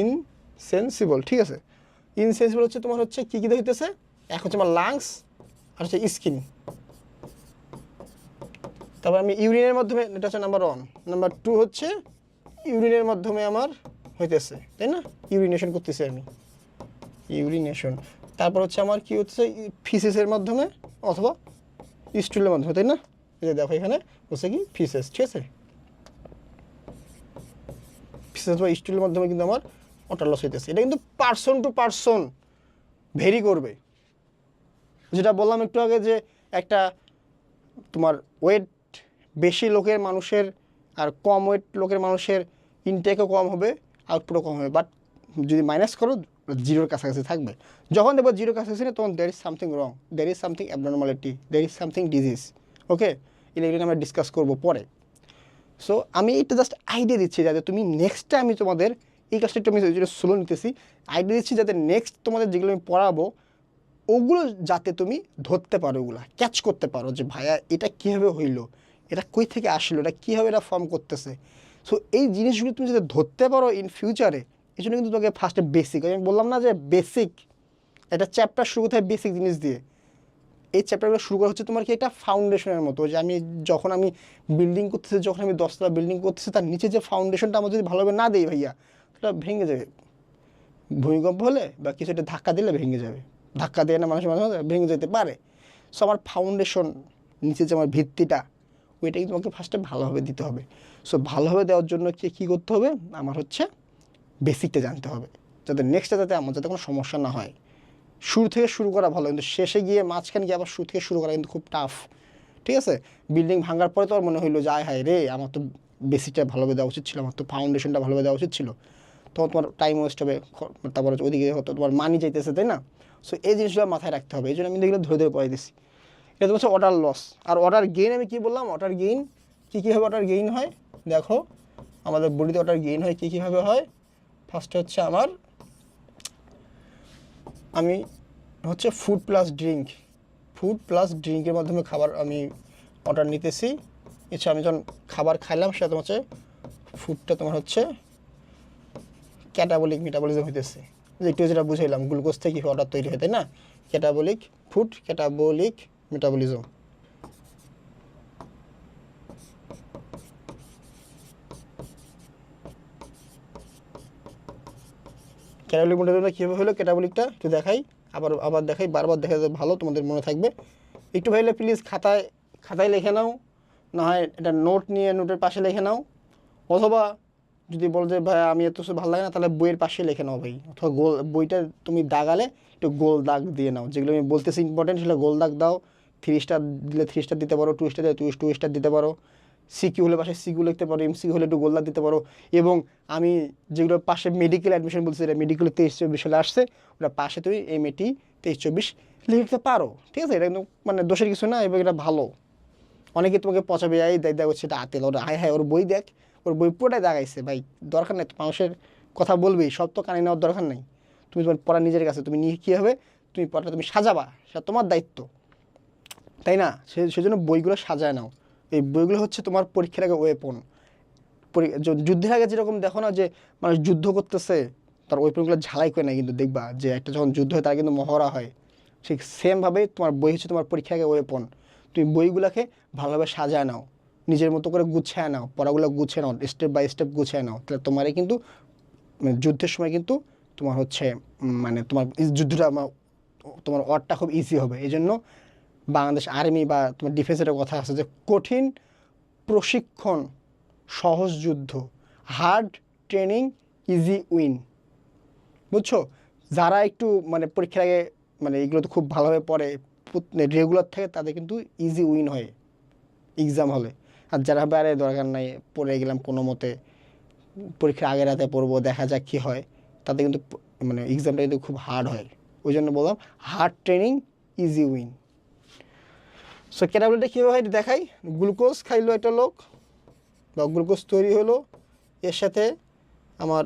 ইনসেন্সিবল, ঠিক আছে? ইনসেন্সিবল হচ্ছে তোমার হচ্ছে কী হইতেছে, এক হচ্ছে আমার লাংস আর হচ্ছে স্কিন। তারপর আমি ইউরিনের মাধ্যমে, এটা হচ্ছে নাম্বার 1। নাম্বার 2 হচ্ছে ইউরিনের মাধ্যমে আমার হইতেছে, তাই না? ইউরিনেশন করতেছি আমি, ইউরিনেশন। তারপর হচ্ছে আমার কি হচ্ছে ফিসেসের মাধ্যমে অথবা স্টুলের মাধ্যমে, তাই না? এই যে দেখো এখানে হচ্ছে কি ফিসেস, ঠিক আছে? ফিসেস বা স্টুলের মাধ্যমে কিন্তু আমার ওয়াটার লস হইতেছে। এটা কিন্তু পার্সন টু পার্সন ভেরি করবে। যেটা বললাম একটু আগে যে একটা তোমার ওয়েট বেশি লোকের মানুষের আর কম ওয়েট লোকের মানুষের ইনটেকও কম হবে, আউটপুটও কম হবে, বাট যদি মাইনাস করো জিরোর কাছাকাছি থাকবে। যখন দেখবো জিরোর কাছাকাছি নেই তখন there is something wrong, there is something abnormality, there is something disease. Okay, এগুলো আমরা ডিসকাস করবো পরে। সো আমি এটা জাস্ট আইডিয়া দিচ্ছি যাতে তুমি নেক্সট টাইম আমি তোমাদের এই কাজটা একটু আমি যেটা স্লো নিতেছি, আইডিয়া দিচ্ছি যাতে নেক্সট তোমাদের যেগুলো আমি পড়াবো ওগুলো যাতে তুমি ধরতে পারো, ওগুলো ক্যাচ করতে পারো যে ভাইয়া এটা কীভাবে হইলো, এটা কই থেকে আসলো, এটা কীভাবে এটা ফর্ম করতেছে। সো এই জিনিসগুলো তুমি যাতে ধরতে পারো ইন ফিউচারে, এই জন্য কিন্তু তোমাকে ফার্স্টে বেসিক, আমি বললাম না যে বেসিক, এটা চ্যাপ্টার শুরু করতে হয় বেসিক জিনিস দিয়ে। এই চ্যাপ্টারগুলো শুরু করা হচ্ছে তোমার কি একটা ফাউন্ডেশনের মতো, যে আমি যখন আমি বিল্ডিং করতেছি, যখন আমি 10তলা বিল্ডিং করতেছি, তার নিচে যে ফাউন্ডেশনটা আমার যদি ভালোভাবে না দেই ভাইয়া, সেটা ভেঙে যাবে। ভূমিকম্প হলে বা কিছু একটা ধাক্কা দিলে ভেঙে যাবে, ধাক্কা দিয়ে না মানুষের মাঝে মাঝে ভেঙে যেতে পারে। সো আমার ফাউন্ডেশন, নিচে যে আমার ভিত্তিটা, ওইটাই তোমাকে ফার্স্টে ভালোভাবে দিতে হবে। সো ভালোভাবে দেওয়ার জন্য কী করতে হবে, আমার হচ্ছে বেসিকটা জানতে হবে, যাতে নেক্সটটা যাতে আমার যাতে কোনো সমস্যা না হয়। শুরু থেকে শুরু করা ভালো, কিন্তু শেষে গিয়ে মাঝখানে গিয়ে আবার শুরু থেকে শুরু করা কিন্তু খুব টাফ। ঠিক আছে, বিল্ডিং ভাঙার পরে তো আর মনে হইলো যে আয় হায় রে, আমার তো বেসিকটা ভালোভাবে দেওয়া উচিত ছিল, আমার তো ফাউন্ডেশনটা ভালোভাবে দেওয়া উচিত ছিল। তখন তোমার টাইম ওয়েস্ট হবে, তারপরে ওইদিকে হয়তো তোমার মানি যাইতেছে, তাই না? সো এই জিনিসগুলো মাথায় রাখতে হবে, এই জন্য আমি এগুলো ধরে ধরে পড়াই দিচ্ছি। এটা তো হচ্ছে অর্ডার লস। আর অর্ডার গেইন আমি কী বললাম, অর্ডার গেইন কীভাবে অর্ডার গেইন হয় দেখো, আমাদের বডিতে অর্ডার গেইন হয় কীভাবে হয়। ফার্স্টে হচ্ছে আমি হচ্ছে ফুড প্লাস ড্রিঙ্কের মাধ্যমে খাবার আমি অর্ডার নিতেছি। আচ্ছা, আমি যখন খাবার খাইলাম সেটা তোমার হচ্ছে ফুডটা তোমার হচ্ছে ক্যাটাবলিক মেটাবলিজম হইতেছে, একটু যেটা বুঝাইলাম গ্লুকোজ থেকে কীভাবে অর্ডার তৈরি হয়, তাই না? Catabolic metabolism. ক্যাটাবলিক মেটাবলিজমটা কীভাবে হলো, ক্যাটাবলিকটা একটু দেখাই, আবার দেখাই, বারবার দেখা যায় ভালো, তোমাদের মনে থাকবে। একটু ভাইলে প্লিজ খাতায় লিখে নাও, না হয় এটা নোট নিয়ে নোটের পাশে লিখে নাও, অথবা যদি বলো যে ভাই আমি এত ভালো লাগে না, তাহলে বইয়ের পাশে লিখে নাও ভাই, অথবা বইটা তুমি দাগালে একটু গোল দাগ দিয়ে নাও, যেগুলো আমি বলতেছি ইম্পর্টেন্ট সেগুলো গোল দাগ দাও। 3 স্টার দিলে 3 স্টার দিতে পারো, 2 স্টার দিলে 2 স্টার দিতে পারো, সিকিউ হলে পাশে সিকিউ লিখতে পারো, এমসিকিউ হলে একটু গোল দাগ দিতে পারো। এবং আমি যেগুলো পাশে মেডিকেল অ্যাডমিশন বলছি, এটা মেডিকেলে 23-24 সালে আসছে, ওটা পাশে তুমি MAT 23-24 লিখতে পারো। ঠিক আছে, এটা কিন্তু মানে দোষের কিছু না, এবং এটা ভালো। অনেকে তোমাকে পচাবে, এই দেখ হচ্ছে এটা আতেল, ওটা হায় হায় ওর বই দেখ, ওর বই পুরোটাই দাগাইছে। ভাই দরকার নেই, মানুষের কথা বলবেই, সব তো কানে নেওয়ার দরকার নেই। তুমি তোমার পড়া নিজের কাছে, তুমি নিয়ে কী হবে, তুমি পড়াটা তুমি সাজাবা, সেটা তোমার দায়িত্ব, তাই না? সেজন্য বইগুলো সাজায় নাও। এই বইগুলো হচ্ছে তোমার পরীক্ষার আগে ওয়েপন। যুদ্ধের আগে যেরকম দেখো না যে মানুষ যুদ্ধ করতেছে, তার ওয়েপনগুলো ঝালাই করে নেয়, কিন্তু দেখবা যে একটা যখন যুদ্ধ হয় তার কিন্তু মহড়া হয়, ঠিক সেমভাবেই তোমার বই হচ্ছে তোমার পরীক্ষার আগে ওয়েপন। তুমি বইগুলোকে ভালোভাবে সাজায় নাও, নিজের মতো করে গুছিয়ে নাও, পড়াগুলো গুছিয়ে নাও, স্টেপ বাই স্টেপ গুছিয়ে নাও, তাহলে তোমারই কিন্তু যুদ্ধের সময় কিন্তু তোমার হচ্ছে মানে তোমার যুদ্ধটা তোমার ওয়ারটা খুব ইজি হবে। এই জন্য বাংলাদেশ আর্মি বা তোমার ডিফেন্সের কথা আছে যে কঠিন প্রশিক্ষণ সহজ যুদ্ধ, হার্ড ট্রেনিং ইজি উইন। বুঝছো? যারা একটু মানে পরীক্ষার আগে মানে এগুলো তো খুব ভালোভাবে পড়ে, রেগুলার থাকে, তাদের কিন্তু ইজি উইন হয় এক্সাম হলে। আর যারা বাইরে দরকার নাই, পড়ে গেলাম কোনো মতে, পরীক্ষার আগের রাতে পড়বো, দেখা যাক কী হয়, তাদের কিন্তু মানে এক্সামটা কিন্তু খুব হার্ড হয়। ওই জন্য বললাম hard training easy win. So ক্যাটাবলিটা কীভাবে হয় দেখাই। গ্লুকোজ খাইলো একটা লোক, বা গ্লুকোজ তৈরি হলো, এর সাথে আমার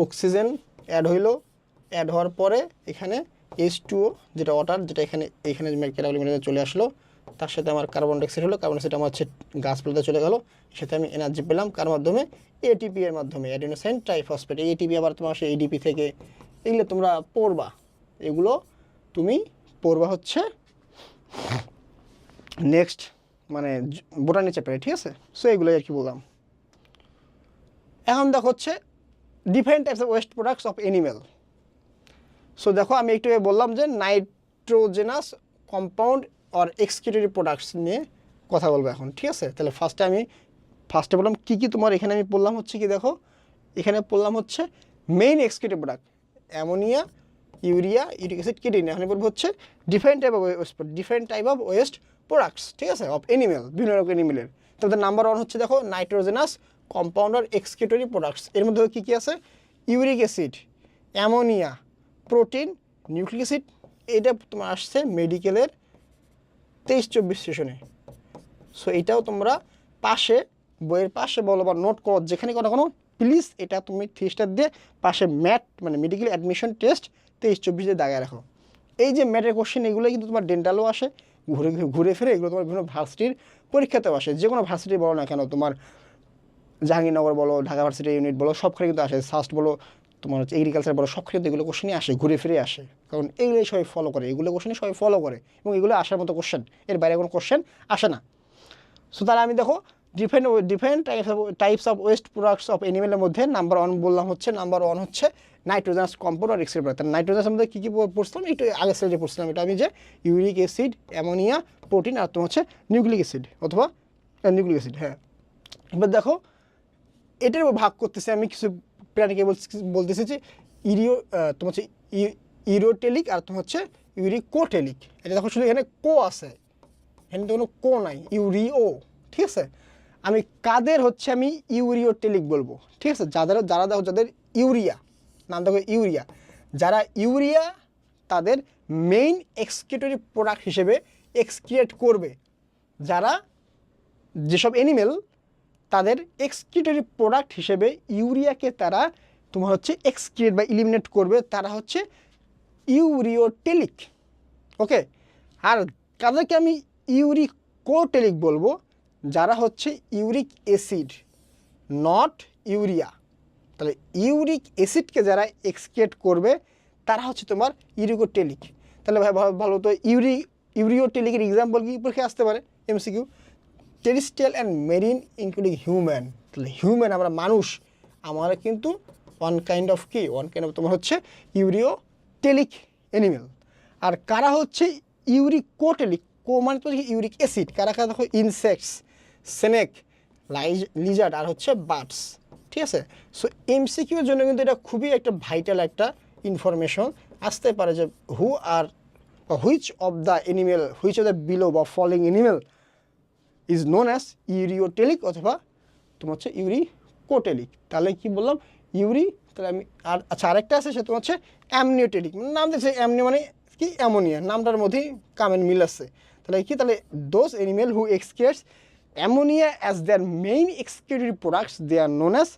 অক্সিজেন অ্যাড হইলো, অ্যাড হওয়ার পরে এখানে H2O যেটা ওয়াটার, যেটা এখানে ক্যাটাবলিক মেটাবলিজমে চলে আসলো, তার সাথে আমার কার্বন ডাইঅক্সাইড হলো, কার্বন ডাইঅক্সাইড আমার হচ্ছে গাছপালাতে চলে গেল, সাথে আমি এনার্জি পেলাম কার মাধ্যমে, ATP এর মাধ্যমে, অ্যাডিনোসাইন ট্রাইফসফেট। এই ATP আবার তোমার আসে ADP থেকে, এগুলো তোমরা পড়বা, এগুলো তুমি পড়বা হচ্ছে নেক্সট মানে বোটানি চ্যাপ্টারে। ঠিক আছে, সো এগুলোই আর কি বললাম। এখন দেখো হচ্ছে different types of waste products of animal. So দেখো আমি একটু বললাম যে nitrogenous compound or excretory products নিয়ে কথা বলবো এখন। ঠিক আছে, তাহলে ফার্স্টে বললাম কী কী তোমার এখানে আমি বললাম হচ্ছে কি, দেখো এখানে বললাম হচ্ছে main excretive product ammonia, urea, uric acid কেটে নিয়ে এখন বলবো হচ্ছে different type of waste products, ঠিক আছে, অফ এনিমেল, বিভিন্ন রকম এনিমেলের। তবে নাম্বার 1 হচ্ছে দেখো নাইট্রোজেনাস কম্পাউন্ডার এক্সক্রিউটরি প্রোডাক্টস। এর মধ্যে কী কী আছে? Uric acid, ammonia, protein, nucleic acid. এটা তোমার আসছে মেডিকেলের 23-24 সেশনে। সো এটাও তোমরা পাশে বইয়ের পাশে বলো বা নোট করো যেখানে কোনো কোনো প্লিজ এটা তুমি 3 স্টার দিয়ে পাশে ম্যাট মানে মেডিকেল অ্যাডমিশন টেস্ট 23-24 দিয়ে দাগায় রাখো। এই যে ম্যাটের কোশ্চেন এগুলো কিন্তু তোমার ডেন্টালও আসে, ঘুরে ফিরে এগুলো তোমার বিভিন্ন ভার্সিটির পরীক্ষাতেও আসে। যে কোনো ভার্সিটি বলো না কেন, তোমার জাহাঙ্গীরনগর বলো, ঢাকা ভার্সিটি ইউনিট বলো, সবখানে কিন্তু আসে। সাস্ট বলো, তোমার হচ্ছে এগ্রিকালচার বলো, সবখানে কিন্তু এগুলো কোশ্চেনই আসে, ঘুরে ফিরে আসে। কারণ এগুলোই সবাই ফলো করে, এগুলো কোশ্চেনই সবাই ফলো করে এবং এগুলো আসার মতো কোশ্চেন, এর বাইরে কোনো কোশ্চেন আসে না। সো তাহলে আমি দেখো different types of waste products of এনিমেলের মধ্যে নাম্বার 1 বললাম হচ্ছে নাইট্রোজেনাস কম্পাউন্ড আর এক্সক্রিউটরি। তাহলে নাইট্রোজেনাসের মধ্যে কী কী পড়ছিলাম একটু আগের স্লাইডে পড়ছিলাম, এটা আমি যে ইউরিক অ্যাসিড, অ্যামোনিয়া, প্রোটিন আর তোমার হচ্ছে নিউক্লিক অ্যাসিড অথবা নিউক্লিক অ্যাসিড। হ্যাঁ, এবার দেখো এটার ভাগ করতেছে আমি কিছু প্রাণীকে বলতেছি যে তোমার হচ্ছে ইউরিওটেলিক আর তোমার হচ্ছে ইউরিকোটেলিক। এটা দেখো শুধু এখানে কো আছে, এখানে তো কোনো কো নাই, ইউরিও, ঠিক আছে। আমি কাদের হচ্ছে আমি ইউরিওটেলিক বলবো, ঠিক আছে, যারা দেখো যাদের ইউরিয়া, নাম দেখো ইউরিয়া, যারা ইউরিয়া তাদের মেইন এক্সক্রিউটরি প্রোডাক্ট হিসেবে এক্সক্রিয়েট করবে, যারা যেসব এনিমেল তাদের এক্সক্রিউটরি প্রোডাক্ট হিসেবে ইউরিয়াকে তারা তোমার হচ্ছে এক্সক্রিয়েট বা ইলিমিনেট করবে, তারা হচ্ছে ইউরিওটেলিক। ওকে, আর তাদেরকে আমি ইউরিকোটেলিক বলবো যারা হচ্ছে ইউরিক অ্যাসিড নট ইউরিয়া। তাহলে ইউরিক অ্যাসিডকে যারা এক্সক্রিয়েট করবে তারা হচ্ছে তোমার ইউরিকোটেলিক। তাহলে ভাই ভালো তো ইউরিওটেলিকের এক্সাম্পল কি পরীক্ষায় আসতে পারে MCQ? Terrestrial and marine including human. তাহলে হিউম্যান আমরা মানুষ, আমরা কিন্তু ওয়ান কাইন্ড অফ তোমার হচ্ছে ইউরিওটেলিক অ্যানিমেল। আর কারা হচ্ছে ইউরিকোটেলিক? কো মানে তো ইউরিক অ্যাসিড। কারা কারা দেখো ইনসেক্টস, স্নেক, লিজার্ড আর হচ্ছে বার্ডস, ঠিক আছে। সো এমসিকিউর জন্য কিন্তু এটা খুবই একটা ভাইটাল একটা ইনফরমেশন আসতে পারে যে হুইচ অফ দ্য বিলো বা following animal is known as ureotelic অথবা তোমার হচ্ছে ইউরিকোটেলিক। তাহলে কি বললাম? তাহলে আমি আচ্ছা আরেকটা আছে সে তোমার হচ্ছে অ্যামনিওটেলিক। নাম দেখছে অ্যামনিও মানে কি অ্যামোনিয়া, নামটার মধ্যেই কামেন মিল আছে। তাহলে কি? তাহলে those animal who excretes ammonia as their main excretory products they are known as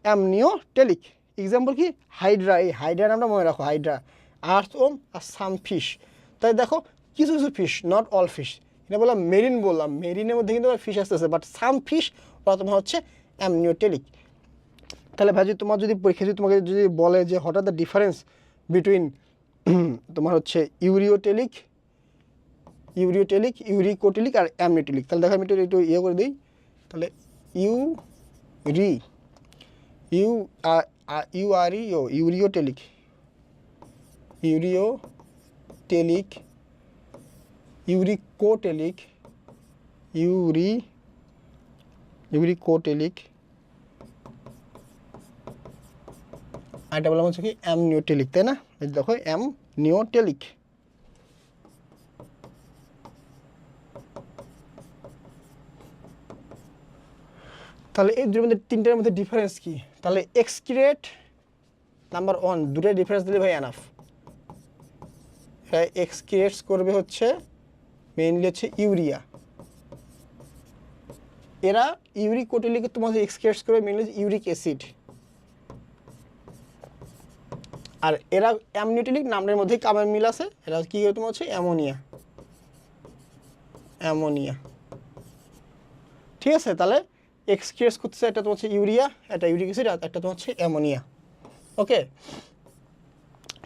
ammonotelic. Example কি? হাইড্রা। এই হাইড্রা নামটা মনে রাখো, হাইড্রা, আর্থওয়ার্ম আর সাম ফিশ। তাই দেখো কিছু কিছু ফিশ, নট অল ফিশ, এটা বললাম মেরিন, বললাম মেরিনের মধ্যে কিন্তু ফিশ আসতেছে, বাট সাম ফিশ ওরা তোমার হচ্ছে অ্যামনিওটেলিক। তাহলে ভাই তোমার যদি পরীক্ষা তোমাকে যদি বলে যে হঠাৎ দ্য ডিফারেন্স বিটুইন তোমার হচ্ছে ইউরিকোটেলিক, ইউরিকোটেলিক আর অ্যামনিওটেলিক, তাহলে দেখো আমি একটু ইয়ে করে দিই। তাহলে ইউরিওটেলিক, ইউরিকোটেলিক আর এটা বললাম হচ্ছে কি অ্যামনিওটেলিক, তাই না? এই দেখো অ্যামনিওটেলিক। তাহলে এই দুটোর মধ্যে তিনটার মধ্যে ডিফারেন্স কি? তাহলে এক্সক্রিয়েট নাম্বার 1, দুটোর ডিফারেন্স দিলে ভাই এনাফ। এক্সক্রিয়েটস করবে হচ্ছে মেইনলি হচ্ছে ইউরিয়া, এরা ইউরিকোটেলিকে তোমার এক্সক্রিয়েটস করবে মেইনলি ইউরিক অ্যাসিড, আর এরা অ্যামনিওটেলিক নামের মধ্যেই কামের মিল আছে, এরা কি তোমার হচ্ছে অ্যামোনিয়া, ঠিক আছে। তাহলে এক্সক্রিয়েটস করতেছে একটা তোমার হচ্ছে ইউরিয়া, একটা ইউরিক অ্যাসিড আর একটা তোমার হচ্ছে অ্যামোনিয়া। ওকে,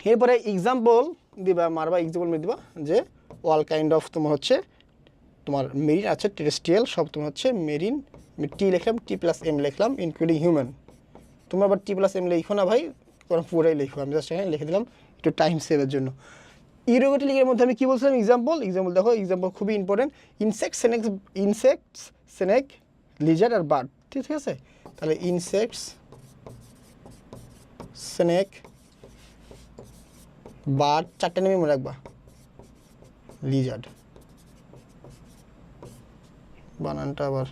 এরপরে এক্সাম্পল দিবা, মারবা এক্সাম্পল দিবা যে অল কাইন্ড অফ তোমার হচ্ছে তোমার মেরিন আছে, টেরেস্ট্রিয়াল সব তোমার হচ্ছে মেরিন, টি লিখলাম, T+M লিখলাম ইনক্লুডিং হিউম্যান। তোমরা আবার T+M লিখো না ভাই, কারণ পুরাই লিখো, আমি জাস্ট এখানে লিখে দিলাম একটু টাইম সেভের জন্য। ইউরিকোটেলিকের মধ্যে আমি কী বলছিলাম? এক্সাম্পল দেখো, এক্সাম্পল খুবই ইম্পর্টেন্ট। ইনসেক্টস, স্নেক, লিজার্ড আর বার্ড, ঠিক আছে। তাহলে ইনসেক্টস, স্নেক, বার্ড, 4টে নেমই মনে রাখবা, লিজার্ড, বানানটা আবার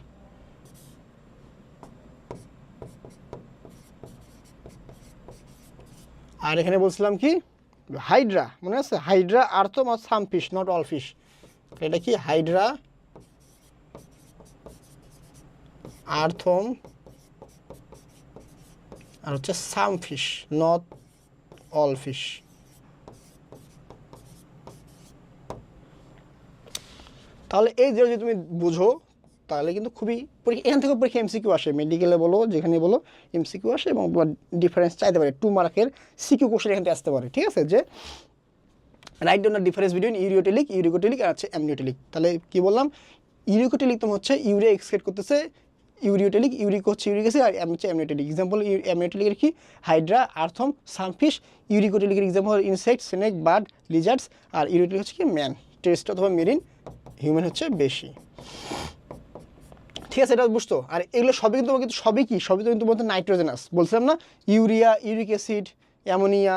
আর এখানে বলছিলাম কি হাইড্রা, মনে আছে? হাইড্রা আর্থম আর some fish, not all fish. এটা কি হাইড্রা আর্থম আর হচ্ছে some fish, not all fish. তাহলে এই যে যদি তুমি বুঝো তাহলে কিন্তু খুবই এখান থেকে পরীক্ষা এমসিকিউ আসে, মেডিকেলে বলো যেখানে বলো এমসিকিউ আসে এবং ডিফারেন্স চাইতে পারে, 2 মার্কের সিকিউ কোশ্চেন এখান থেকে আসতে পারে। ঠিক আছে, যে write down the difference between ureotelic, uricotelic আর হচ্ছে অ্যামনিওটেলিক। তাহলে কি বললাম, ইউরিকোটেলিক তোমার হচ্ছে ইউরিয়া এক্সক্রিট করতেছে, ইউরিওটেলিক ইউরিক হচ্ছে ইউরিক অ্যাসিড, আর হচ্ছে অ্যামনিওটেলিক। এক্সাম্পল অ্যামনিওটেলিকের কি হাইড্রা, আর্থম, সামফিশ। ইউরিকোটেলিকের example insect, snake, bird, lizards. আর ইউরিকোটেলিক হচ্ছে কি ম্যান, টেরেস্ট্রিয়াল অথবা মেরিন, হিউম্যান হচ্ছে বেশি। ঠিক আছে, এটা বুঝতো। আর এগুলো সবই কিন্তু সবই কি, সবই তো কিন্তু বলতে নাইট্রোজেনাস, বলছিলাম না, ইউরিয়া, ইউরিক অ্যাসিড, অ্যামোনিয়া।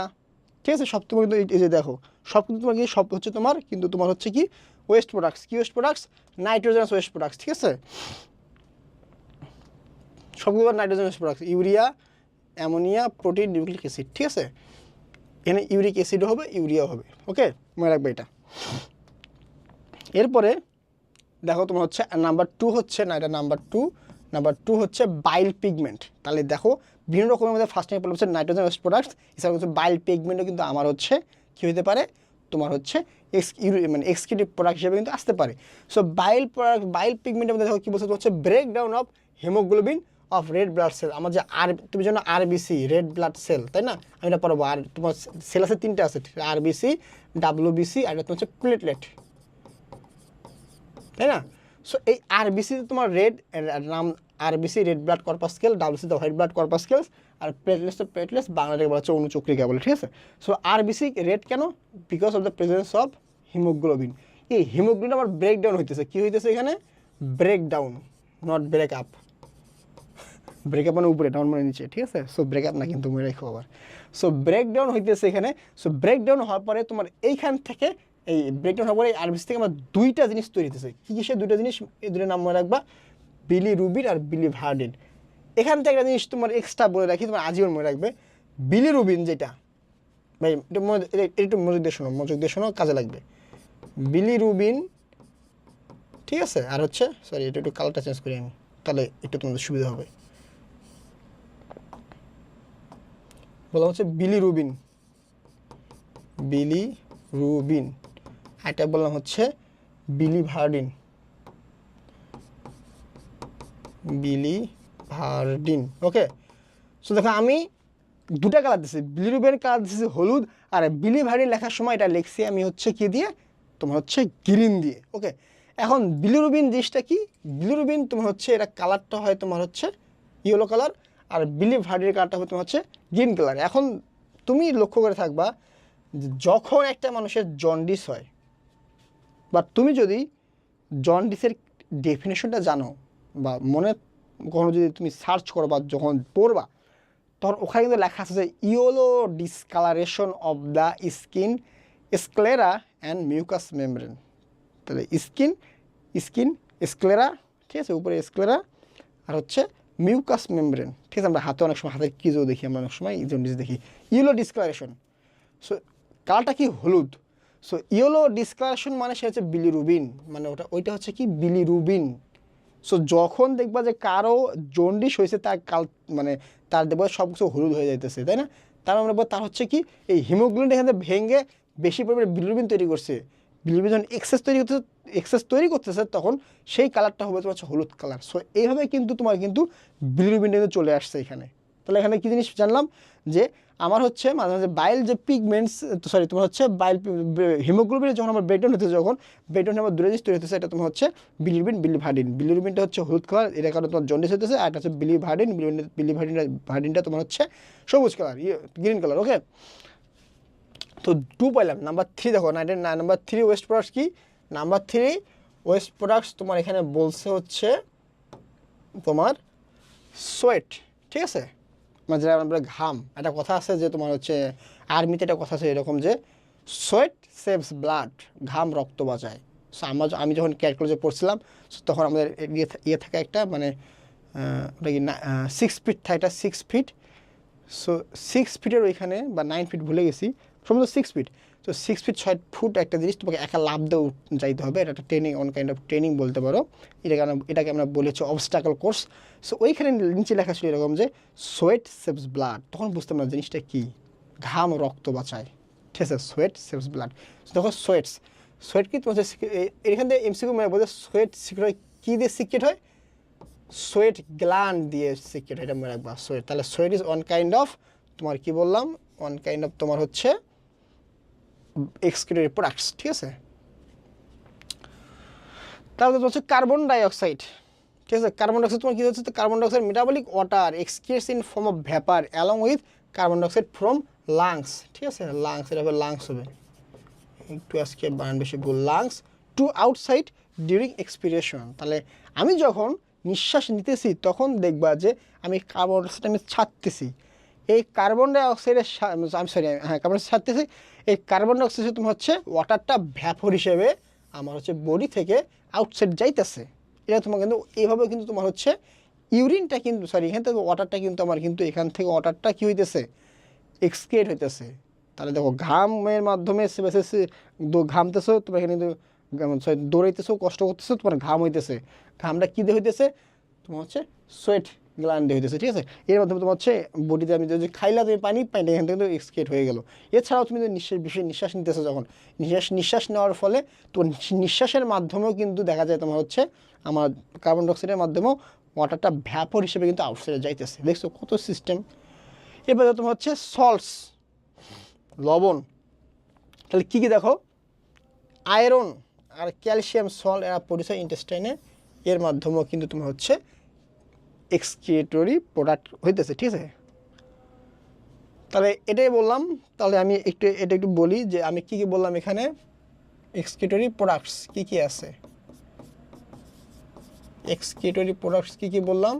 ঠিক আছে, সব তোমার কিন্তু এই যে দেখো সব কিন্তু তোমার কি সব হচ্ছে তোমার কিন্তু তোমার হচ্ছে কি ওয়েস্ট প্রোডাক্টস। কি West products? Nitrogenous waste products. ঠিক আছে, সবগুলো nitrogenous products, urea, ammonia, protein, nucleic acid. ঠিক আছে, এখানে ইউরিক অ্যাসিডও হবে, ইউরিয়াও হবে। ওকে, মনে রাখবে এটা। এরপরে দেখো তোমার হচ্ছে নাম্বার 2 হচ্ছে না, এটা নাম্বার টু হচ্ছে বাইল পিগমেন্ট। তাহলে দেখো বিভিন্ন রকমের মধ্যে ফার্স্ট টাইম হচ্ছে নাইট্রোজেন ওয়েস্ট প্রোডাক্টস, এছাড়া হচ্ছে বাইল পিগমেন্টও কিন্তু আমার হচ্ছে কী হতে পারে, তোমার হচ্ছে মানে এক্সক্রিটিভ প্রোডাক্ট হিসেবে কিন্তু আসতে পারে। সো বাইল পিগমেন্টের মধ্যে দেখো কী বলছে, হচ্ছে break down of haemoglobin of red blood cell. আমার যে তুমি জানো আরবিসি, রেড ব্লাড সেল, তাই না? আমি এটা পড়াবো। আর তোমার সেল আছে 3টে আছে, আরবিসি, ডাব্লিউবিসি, আর এটা হচ্ছে প্লেটলেট, তাই না? সো এই আরবিসিতে তোমার রেড নাম RBC, red blood corpuscle, WBC the white blood corpuscles, আর প্লেটলেটস তো প্লেটলেটস, বাংলাটাকে বলা হচ্ছে অনুচক্রিকা বলে। ঠিক আছে, সো আরবিসি রেড কেন? Because of the presence of haemoglobin. এই হিমোগ্লোবিন আবার ব্রেকডাউন হইতেছে, কী হইতেছে এখানে? Breakdown, not break up. Breakup মানে উপরে, ডাউন মানে নিচে। ঠিক আছে, সো ব্রেকআপ না কিন্তু মনে রেখো আবার। সো ব্রেকডাউন হইতেছে এখানে। সো ব্রেকডাউন হওয়ার পরে তোমার এইখান থেকে এই ব্রেকডাউন হওয়ার পরে আরবিসি থেকে আমার 2টা জিনিস তৈরি হতেছে। কী কিসের 2টা জিনিস? এই 2টার নাম মনে রাখবা, বিলিরুবিন আর বিলিভার্ডিন। এখান থেকে একটা জিনিস তোমার এক্সট্রা বলে রাখি, তোমার আজীবন মনে রাখবে। বিলিরুবিন যেটা, ভাই একটু মনোযোগ দিয়ে শোনো, কাজে লাগবে। বিলিরুবিন, ঠিক আছে, আর হচ্ছে সরি এটা একটু কালারটা চেঞ্জ করি আমি, তাহলে একটু তোমাদের সুবিধা হবে। বলা হচ্ছে বিলিরুবিন, এটা বললাম হচ্ছে বিলিভার্ডিন, ওকে। সো দেখো আমি 2টা কালার দিচ্ছি, বিলিরুবিন কালার দিচ্ছি হলুদ, আর বিলিভার্ডিন লেখার সময় এটা লিখছি আমি হচ্ছে কি দিয়ে, তোমার হচ্ছে গ্রিন দিয়ে। ওকে, এখন বিলিরুবিন জিনিসটা কি? বিলিরুবিন তোমার হচ্ছে এটা কালারটা হয় তোমার হচ্ছে ইয়েলো কালার, আর বিলিভার্ডিনের কালারটা হয় তোমার হচ্ছে গ্রিন কালার। এখন তুমি লক্ষ্য করে থাকবা যখন একটা মানুষের জন্ডিস হয়, বা তুমি যদি জন্ডিসের ডেফিনেশনটা জানো বা মনে কখনো যদি তুমি সার্চ করো বা যখন পড়বা, তখন ওখানে কিন্তু লেখা আছে যে yellow discolouration of the skin, sclera and mucous membrane. তাহলে স্কিন স্ক্লেরা, ঠিক আছে, উপরে স্ক্লেরা আর হচ্ছে মিউকাস মেমব্রেন। ঠিক আছে, আমরা হাতে অনেক সময় হাতের কিজও দেখি, আমরা অনেক সময় জন্ডিস দেখি, ইয়েলো ডিসকালারেশন। সো কালারটা কি? হলুদ। সো ইয়েলো ডিসকালারেশন মানে সে হচ্ছে বিলিরুবিন, মানে ওইটা হচ্ছে কি বিলিরুবিন। সো যখন দেখবা যে কারো জন্ডিস হয়েছে, তার মানে তার দেখবা সব কিছু হলুদ হয়ে যাইতেছে, তাই না? তার মানে তার হচ্ছে কি এই হিমোগ্লোবিন এখানে ভেঙে বেশি পরিমাণে বিলিরুবিন তৈরি করছে। বিলিরুবিন যখন এক্সেস তৈরি করতেছে তখন সেই কালারটা হবে তোমার হচ্ছে হলুদ কালার। সো এইভাবে কিন্তু তোমার কিন্তু বিলিরুবিন কিন্তু চলে আসছে এখানে। তাহলে এখানে কী জিনিস জানলাম, যে আমার হচ্ছে মাঝে মাঝে বাইল যে পিগমেন্টস, সরি তোমার হচ্ছে বাইল হিমোগ্লোবিনের যখন আমার ব্রেকডাউন হতেছে, যখন ব্রেকডাউন আমার 2টা জিনিস তৈরি হতেছে, এটা তোমার হচ্ছে বিলিরুবিন, বিলিভার্ডিন। বিলিরুবিনটা হচ্ছে হলুদ কালার, এটা কারণে তোমার জন্ডিস হতেছে, আর এটা হচ্ছে বিলিভার্ডিনটা তোমার হচ্ছে সবুজ কালার, গ্রিন কালার। ওকে, তো 2 পাইলাম। নাম্বার 3 দেখো, নাম্বার 3 ওয়েস্ট প্রোডাক্টস কি? নাম্বার 3 ওয়েস্ট প্রোডাক্টস তোমার এখানে বলছে হচ্ছে তোমার সোয়েট। ঠিক আছে, মানে যেটা আমরা ঘাম, একটা কথা আছে যে তোমার হচ্ছে আর্মিতে একটা কথা আছে এরকম যে সোয়েট সেভস ব্লাড, ঘাম রক্ত বাঁচায়। সো আমি যখন ক্যাট কলেজে পড়ছিলাম তখন আমাদের ইয়ে থাকে একটা মানে ওটা কি 6 ফিট থাকে, একটা 6 ফিট। সো 6 ফিটের ওইখানে বা 9 ফিট ভুলে গেছি, সম্ভবত 6 ফিট। তো 6 ফিট 6 ফুট একটা জিনিস তোমাকে একা লাভ দিয়ে যাইতে হবে, এটা একটা training, on kind of training বলতে পারো। এটাকে আমরা বলেছি অবস্টাকল কোর্স। সো ওইখানে নিচে লেখা ছিল এরকম যে সোয়েট সেভস ব্লাড, তখন বুঝতাম না জিনিসটা কী, ঘাম রক্ত বাঁচায়, ঠিক আছে, সোয়েট সেভস ব্লাড। তখন সোয়েট কি তোমার এখান থেকে এমসিকিউ মানে বলতে সোয়েট সিক্রেট হয় কী দিয়ে সিক্রেট হয়, সোয়েট গ্ল্যান্ড দিয়ে সিক্রেট, এটা মনে রাখবা সোয়েট। তাহলে sweat is one kind of তোমার কি বললাম, ওয়ান কাইন্ড অফ তোমার হচ্ছে এক্সক্রিটরি প্রোডাক্টস, ঠিক আছে। তারপরে তোমার হচ্ছে কার্বন ডাইঅক্সাইড, ঠিক আছে। কার্বন ডাইঅক্সাইড তোমার কী হচ্ছে, carbon dioxide metabolic water excretes in form of vapour along with carbon dioxide from lungs, ঠিক আছে। লাংস, এটা হবে লাংস হবে, একটু আজকে বানান বেশি ভুল, lungs to outside during expiration. তাহলে আমি যখন নিঃশ্বাস নিতেছি তখন দেখবা যে আমি কার্বন ডাইঅক্সাইড আমি ছাড়তেছি, এই কার্বন ডাইঅক্সাইডের আমি সরি হ্যাঁ কার্বন ডাইঅক্সাইড ছাড়তেছি, এই কার্বন ডাইঅক্সাইড তোমার হচ্ছে ওয়াটারটা ভ্যাপর হিসেবে আমার হচ্ছে বডি থেকে আউটসাইড যাইতেছে। এটা তোমার কিন্তু এইভাবে কিন্তু তোমার হচ্ছে ইউরিনটা কিন্তু সরি এখান থেকে ওয়াটারটা কিন্তু আমার কিন্তু এখান থেকে ওয়াটারটা কী হইতেছে, এক্সক্রিয়েট হইতেছে। তাহলে দেখো ঘামের মাধ্যমে ঘামতেছো তোমার এখানে কিন্তু দৌড়াইতেছো, কষ্ট করতেছো, তোমার ঘাম হইতেছে, ঘামটা কী দিয়ে হইতেছে, তোমার হচ্ছে সোয়েট গ্ল্যান্ডে হইতেছে, ঠিক আছে। এর মাধ্যমে তোমার হচ্ছে বডিতে আমি যদি খাইলা তুমি পানিটা এখান থেকে এক্সক্রিয়েট হয়ে গেলো। এছাড়াও তুমি যদি নিঃশ্বাস নিতেছো, যখন নিঃশ্বাস নেওয়ার ফলে তোমার নিঃশ্বাসের মাধ্যমেও কিন্তু দেখা যায় তোমার হচ্ছে আমার কার্বন ডাইঅক্সাইডের মাধ্যমেও ওয়াটারটা ভ্যাপর হিসেবে কিন্তু আউটসাইডে যাইতেছে। দেখছো কত সিস্টেম। এবারে তোমার হচ্ছে সল্টস, লবণ। তাহলে কী কী দেখো, আয়রন আর ক্যালসিয়াম সল্ট এরা পরিচয় ইন্টেস্টাইনে, এর মাধ্যমেও কিন্তু তোমার হচ্ছে এক্সক্রিয়েটরি প্রোডাক্ট হইতেছে, ঠিক আছে। তাহলে এটাই বললাম। তাহলে আমি এটা একটু বলি যে আমি কী কী বললাম এখানে, এক্সক্রিয়েটরি প্রোডাক্টস কী কী আছে, এক্সক্রিয়েটরি প্রোডাক্টস কী কী বললাম,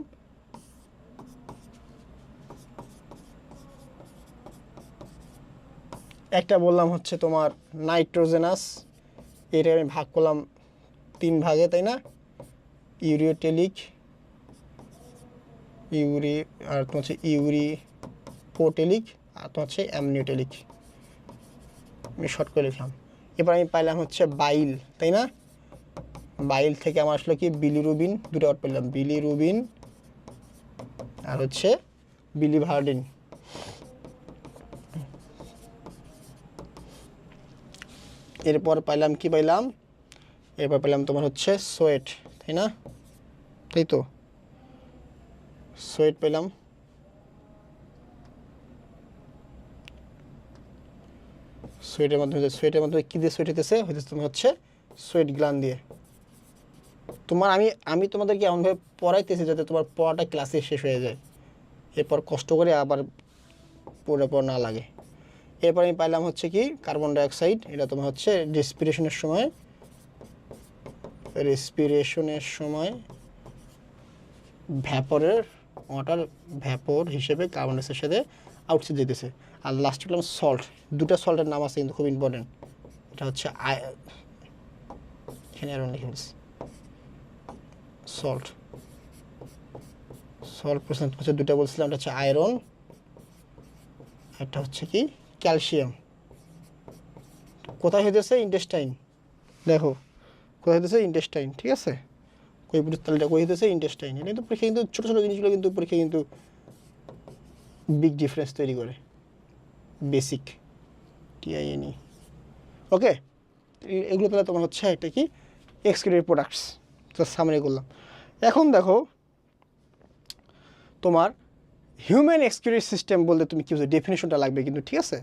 একটা বললাম হচ্ছে তোমার নাইট্রোজেনাস, এটা আমি ভাগ করলাম 3 ভাগে, তাই না, ইউরিওটেলিক, আর তোমার হচ্ছে ইউরিপোটেলিক, আর তোমার হচ্ছে অ্যামনিওটেলিক, আমি শর্ট করে লিখলাম। এবার আমি পাইলাম হচ্ছে বাইল, তাই না, বাইল থেকে আমার আসলে কি বিলিরুবিন, দুটো ওয়ার্ড পেলাম, বিলিরুবিন আর হচ্ছে বিলিভার্ডিন। এরপর পাইলাম কি পাইলাম, এরপর পেলাম তোমার হচ্ছে সোয়েট, তাই না, তাই তো সোয়েট পেলাম। সোয়েটের মাধ্যমে কী দিয়ে সোয়েট হইতেছে তোমার হচ্ছে সোয়েট গ্ল্যান্ড দিয়ে। আমি তোমাদেরকে এমনভাবে পড়াইতেছি যাতে তোমার পড়াটা ক্লাসে শেষ হয়ে যায়, এরপর কষ্ট করে আবার পড়া না লাগে। এরপর আমি পাইলাম হচ্ছে কি কার্বন ডাইঅক্সাইড, এটা তোমার হচ্ছে রেসপিরেশনের সময় ওয়াটার ভ্যাপর হিসেবে কার্বন ডাইঅক্সাইডের সাথে আউটসাইড যেতেছে। আর লাস্ট পেলাম সল্ট, দুটো সল্টের নাম আছে কিন্তু খুব ইম্পর্টেন্ট, এটা হচ্ছে এখানে আয়রন লিখে ফেলছি, সল্ট পার্সেন্ট হচ্ছে দুটো বলছিলাম, এটা হচ্ছে আয়রন, একটা হচ্ছে কি ক্যালসিয়াম। কোথায় হইতেছে, ইন্টেস্টাইন, দেখো কোথায় হইতেছে, ইন্টেস্টাইন, ঠিক আছে। তাহলে কই হইতেছে, ইন্টেস্টাইন। এটা কিন্তু পরীক্ষা কিন্তু ছোটো ছোটো জিনিসগুলো কিন্তু পরীক্ষা কিন্তু বিগ ডিফারেন্স তৈরি করে, বেসিক টিআইএনই, ওকে। এগুলো তাহলে তোমার হচ্ছে একটা কি এক্সক্রিয়েটরি প্রোডাক্টস, তো সামনে করলাম। এখন দেখো তোমার হিউম্যান এক্সক্রিয়েটরি সিস্টেম বলতে তুমি কী বুঝো, ডেফিনেশনটা লাগবে কিন্তু, ঠিক আছে।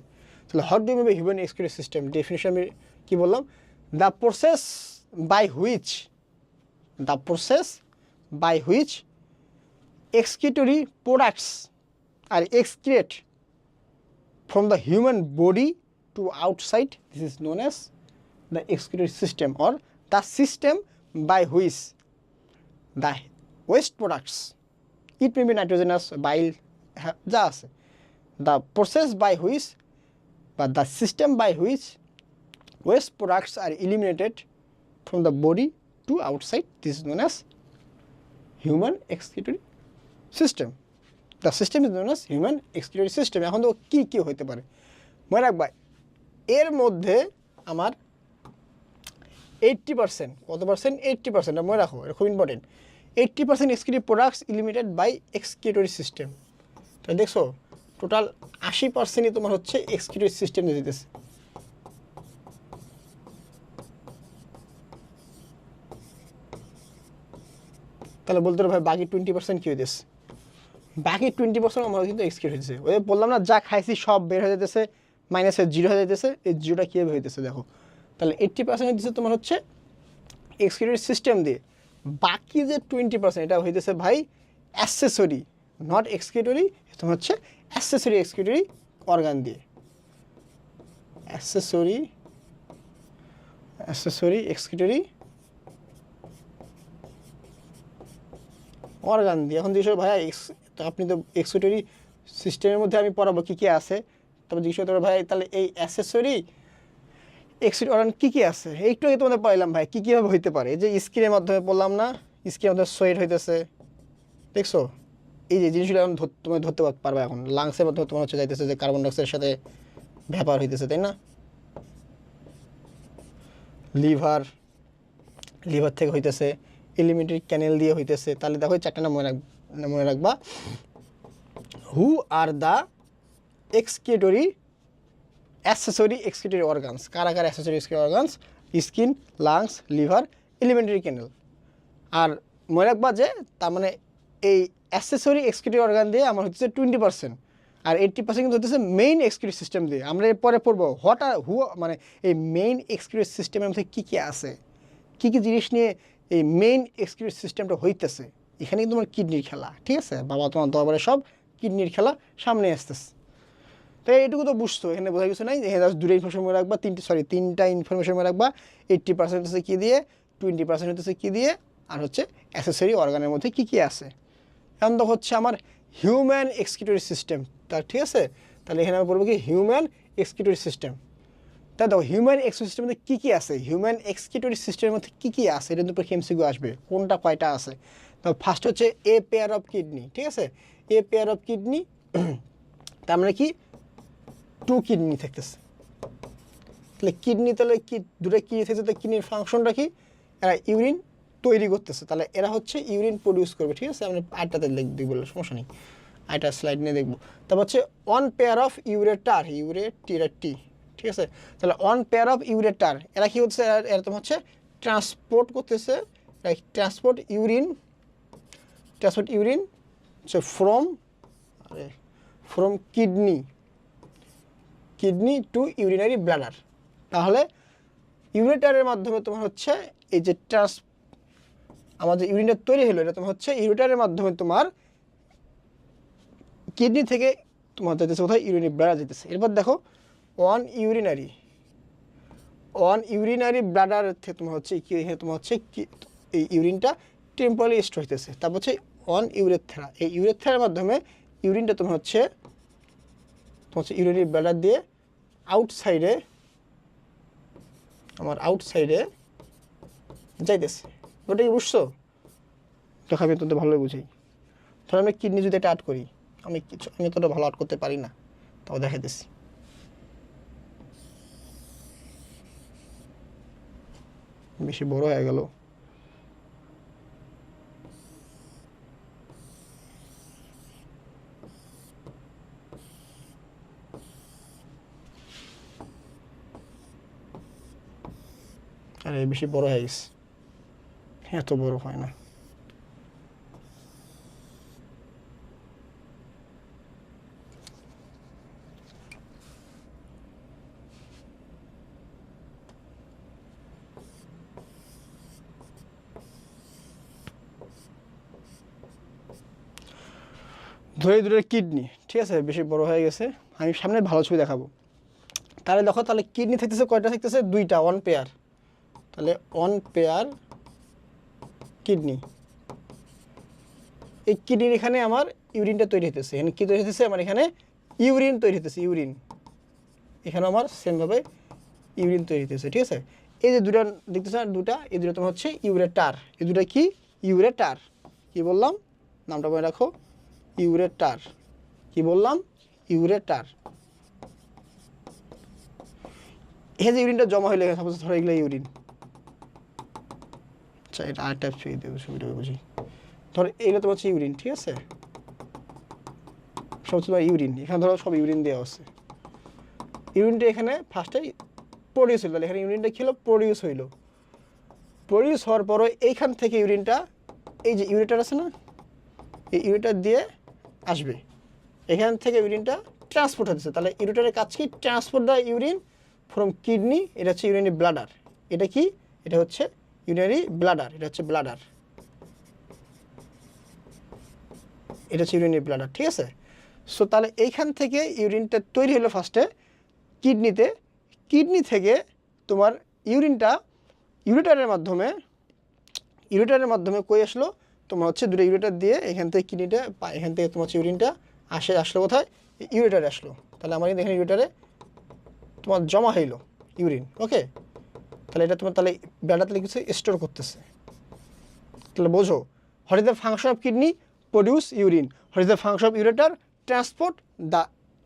তাহলে what do you mean by human excretory system, definition আমি কী বললাম, the process by which excretory products are excreted from the human body to outside. This is known as the excretory system, or the system by which the waste products, it may be nitrogenous, bile, যা আছে, the process by which বা the system by which waste products are eliminated from the body to outside, this is known as human excretory system. The system is known as human excretory system. এখন তো কী কী হতে পারে মনে রাখবা, এর মধ্যে আমার 80%, কত পার্সেন্ট? 80%, মনে রাখো, এটা খুব important. 80% excretive products eliminated by excretory system. তাহলে দেখছো টোটাল 80%ই তোমার হচ্ছে এক্সক্রিটরি সিস্টেম দিয়ে দিতেছে। তাহলে বলতে পারো ভাই বাকি 20% কী হইতেছে? বাকি 20% আমার কিন্তু এক্সক্রিট হইতেছে। ওই বললাম না, যা খাইছি সব বের হয়ে যেতেছে, মাইনাসের জিরো হয়ে যেতেছে। এই জিরোটা কীভাবে হইতেছে দেখো। তাহলে 80% হইতেছে তোমার হচ্ছে এক্সক্রিটরি সিস্টেম দিয়ে, বাকি যে 20% এটা হইতেছে ভাই অ্যাসেসরি, নট এক্সক্রিটরি, তোমার হচ্ছে অ্যাসেসরি এক্সক্রিটরি অর্গান দিয়ে, অ্যাসেসরি এক্সক্রিটরি অর্গান দিয়ে। এখন জিজ্ঞেস ভাইয়া তো আপনি তো এক্সক্রিটরি সিস্টেমের মধ্যে আমি পড়াবো কী কী আছে, তবে জিজ্ঞেস করতে ভাই তাহলে এই অ্যাসেসরি এক্সক্রিটরি অর্গান কী কী আছে, একটু আগে তোমাদের পাইলাম ভাই কী কীভাবে হইতে পারে। এই যে স্ক্রিনের মাধ্যমে বললাম না, স্ক্রিনের মাধ্যমে সোয়েট হইতেছে, দেখছো এই যে জিনিসগুলো এখন তুমি ধরতে পারবে। এখন লাংসের মাধ্যমে তোমার হচ্ছে যাইতেছে যে কার্বন ডাইঅক্সাইডের সাথে ব্যাপার হইতেছে, তাই না? লিভার থেকে হইতেছে, এলিমেন্টারি ক্যানেল দিয়ে হইতেছে। তাহলে দেখো চারটা নাম মনে রাখবা। Who are the excretory accessory excretory organs, কারা কারা accessory excretory organs? Skin, lungs, liver, alimentary canal. আর মনে রাখবা যে তার মানে এই অ্যাসেসরি এক্সক্রিটরি অর্গান দিয়ে আমার হচ্ছে 20%, আর 80% কিন্তু হচ্ছে মেইন এক্সক্রিটরি সিস্টেম দিয়ে। আমরা এরপরে পড়বো মানে এই মেইন এক্সক্রিটরি সিস্টেমের মধ্যে কী কী আছে, কী কী জিনিস নিয়ে এই মেইন এক্সক্রিটরি সিস্টেমটা হইতেছে। এখানে কিন্তু তোমার কিডনির খেলা, ঠিক আছে বাবা, তোমার দরবারে সব কিডনির খেলা সামনে আসতেছে। তো এইটুকু তো বুঝতো, এখানে বোঝা কিছু নাই। এখানে জাস্ট দুটো ইনফরমেশন মনে রাখবা, তিনটা ইনফরমেশন মনে রাখবা। 80% হচ্ছে কী দিয়ে, 20% হচ্ছে কী দিয়ে, আর হচ্ছে অ্যাসেসরি অর্গানের মধ্যে কী কী আছে। এখন তো হচ্ছে আমার হিউম্যান এক্সক্রিটরি সিস্টেম, তার ঠিক আছে। তাহলে এখানে আমি বলবো কি হিউম্যান এক্সক্রিটরি সিস্টেম। তাই দেখো হিউম্যান এক্সক্রিটরি সিস্টেমের মধ্যে কী কী আছে, হিউম্যান এক্সক্রিটরি সিস্টেমের মধ্যে কী কী আছে, এটা কিন্তু এমসিকিউ আসবে, কোনটা কয়টা আছে। তো ফার্স্ট হচ্ছে এ পেয়ার অফ কিডনি, ঠিক আছে। এ পেয়ার অফ কিডনি, তার মানে কি 2 কিডনি থাকতেছে। তাহলে কিডনি, তাহলে কি দুটো কিডনি থাকছে, তো কিডনির ফাংশনটা কি? এরা ইউরিন তৈরি করতেছে, তাহলে এরা হচ্ছে ইউরিন প্রডিউস করবে, ঠিক আছে। আমরা আটটাতে দেখব, সমস্যা নেই, আটটা স্লাইড নিয়ে দেখবো। তারপর হচ্ছে অন পেয়ার অফ ইউরেটার, টি, ঠিক আছে। তাহলে অন পেয়ার অফ ইউরেটার, এরা কি হচ্ছে, এরা তোমার হচ্ছে ট্রান্সপোর্ট করতেছে, ট্রান্সপোর্ট ইউরিন হচ্ছে from kidney to urinary bladder. তাহলে ইউরেটারের মাধ্যমে তোমার হচ্ছে এই যে আমাদের ইউরিনটা তৈরি হলো, এটা তোমার হচ্ছে ইউরেটারের মাধ্যমে তোমার কিডনি থেকে তোমার যেতেছে কোথায়, ইউরিনারি ব্লাডার যেতেছে। এরপর দেখো অন ইউরিনারি ব্লাডার থেকে তোমার হচ্ছে কি, তোমার হচ্ছে কি এই ইউরিনটা টেম্পোরালি স্টোর হইতেছে। তারপর হচ্ছে অন ইউরেথ্রা, এই ইউরেথ্রার মাধ্যমে ইউরিনটা তোমার হচ্ছে ইউরিনারি ব্লাডার দিয়ে আউটসাইডে যাইতেছে। ওটা কি বুঝছো? দেখো আমি তোদের ভালোই বুঝাই। ধরো আমি কিডনি যদি এটা আর্ট করি, আমি তোটা ভালো আর্ট করতে পারি না, তাও দেখাইতেছি। বেশি বড় হয়ে গেল। আরে বেশি বড় হয়ে গেছে, এত বড় হয় না। ধরে কিডনি, ঠিক আছে, বেশি বড় হয়ে গেছে, আমি সামনে ভালো ছবি দেখাবো। তাহলে দেখো, তাহলে কিডনি থাকতেছে কয়টা, থাকতেছে 2টা, 1 পেয়ার। তাহলে 1 পেয়ার কিডনি, এই কিডনির এখানে আমার ইউরিনটা তৈরি হতেছে। এখানে কী তৈরি হতেছে? আমার এখানে ইউরিন তৈরি হতেছে, ইউরিন। এখানে আমার সেমভাবে ইউরিন তৈরি হতেছে, ঠিক আছে? এই যে দুটা দেখতেছে না, দুটা, এই দুটো তোমার হচ্ছে ইউরেটার। এই দুটা কি? ইউরেটার। কি বললাম? নামটা মনে রাখো, ইউরেটার। কি বললাম? ইউরেটার। এই যে ইউরিনটা জমা হইলে সাপোজ ধরো এগুলো ইউরিন। আচ্ছা, এটা আরেকটা ছবিটা বুঝি। ধরো এগুলো তো হচ্ছে ইউরিন, ঠিক আছে? সব তোমার ইউরিন, এখানে ধরো সব ইউরিন দেওয়া আছে। ইউরিনটা এখানে ফার্স্টে প্রডিউস হইল, তাহলে এখানে ইউরিনটা কি হলো? প্রডিউস হইল। প্রডিউস হওয়ার পরে এইখান থেকে ইউরিনটা, এই যে ইউরেটার আছে না, এই ইউরেটার দিয়ে আসবে। এখান থেকে ইউরিনটা ট্রান্সপোর্ট হচ্ছে। তাহলে ইউরেটারের কাজ কি? Transport the urine from kidney. এটা হচ্ছে ইউরিনারি ব্লাডার। এটা কি? এটা হচ্ছে ইউরিনারি ব্লাডার। এটা হচ্ছে ব্লাডার। এটা হচ্ছে ইউরিনারি ব্লাডার, ঠিক আছে? সো তাহলে এইখান থেকে ইউরিনটা তৈরি হলো ফার্স্টে কিডনিতে। কিডনি থেকে তোমার ইউরিনটা ইউরেটারের মাধ্যমে কই আসলো? তোমার হচ্ছে দুটো ইউরেটার দিয়ে এখান থেকে কিডনিটা, এখান থেকে তোমার হচ্ছে ইউরিনটা আসলো কোথায়? ইউরেটারে আসলো। তাহলে আমার এখানে ইউরেটারে তোমার জমা হইলো ইউরিন। ওকে, তাহলে এটা তোমার তাহলে ব্লাডার তাহলে কিছু স্টোর করতেছে। তাহলে বোঝো, what is the function of kidney? Produce urine. What is the function of ureter? Transport the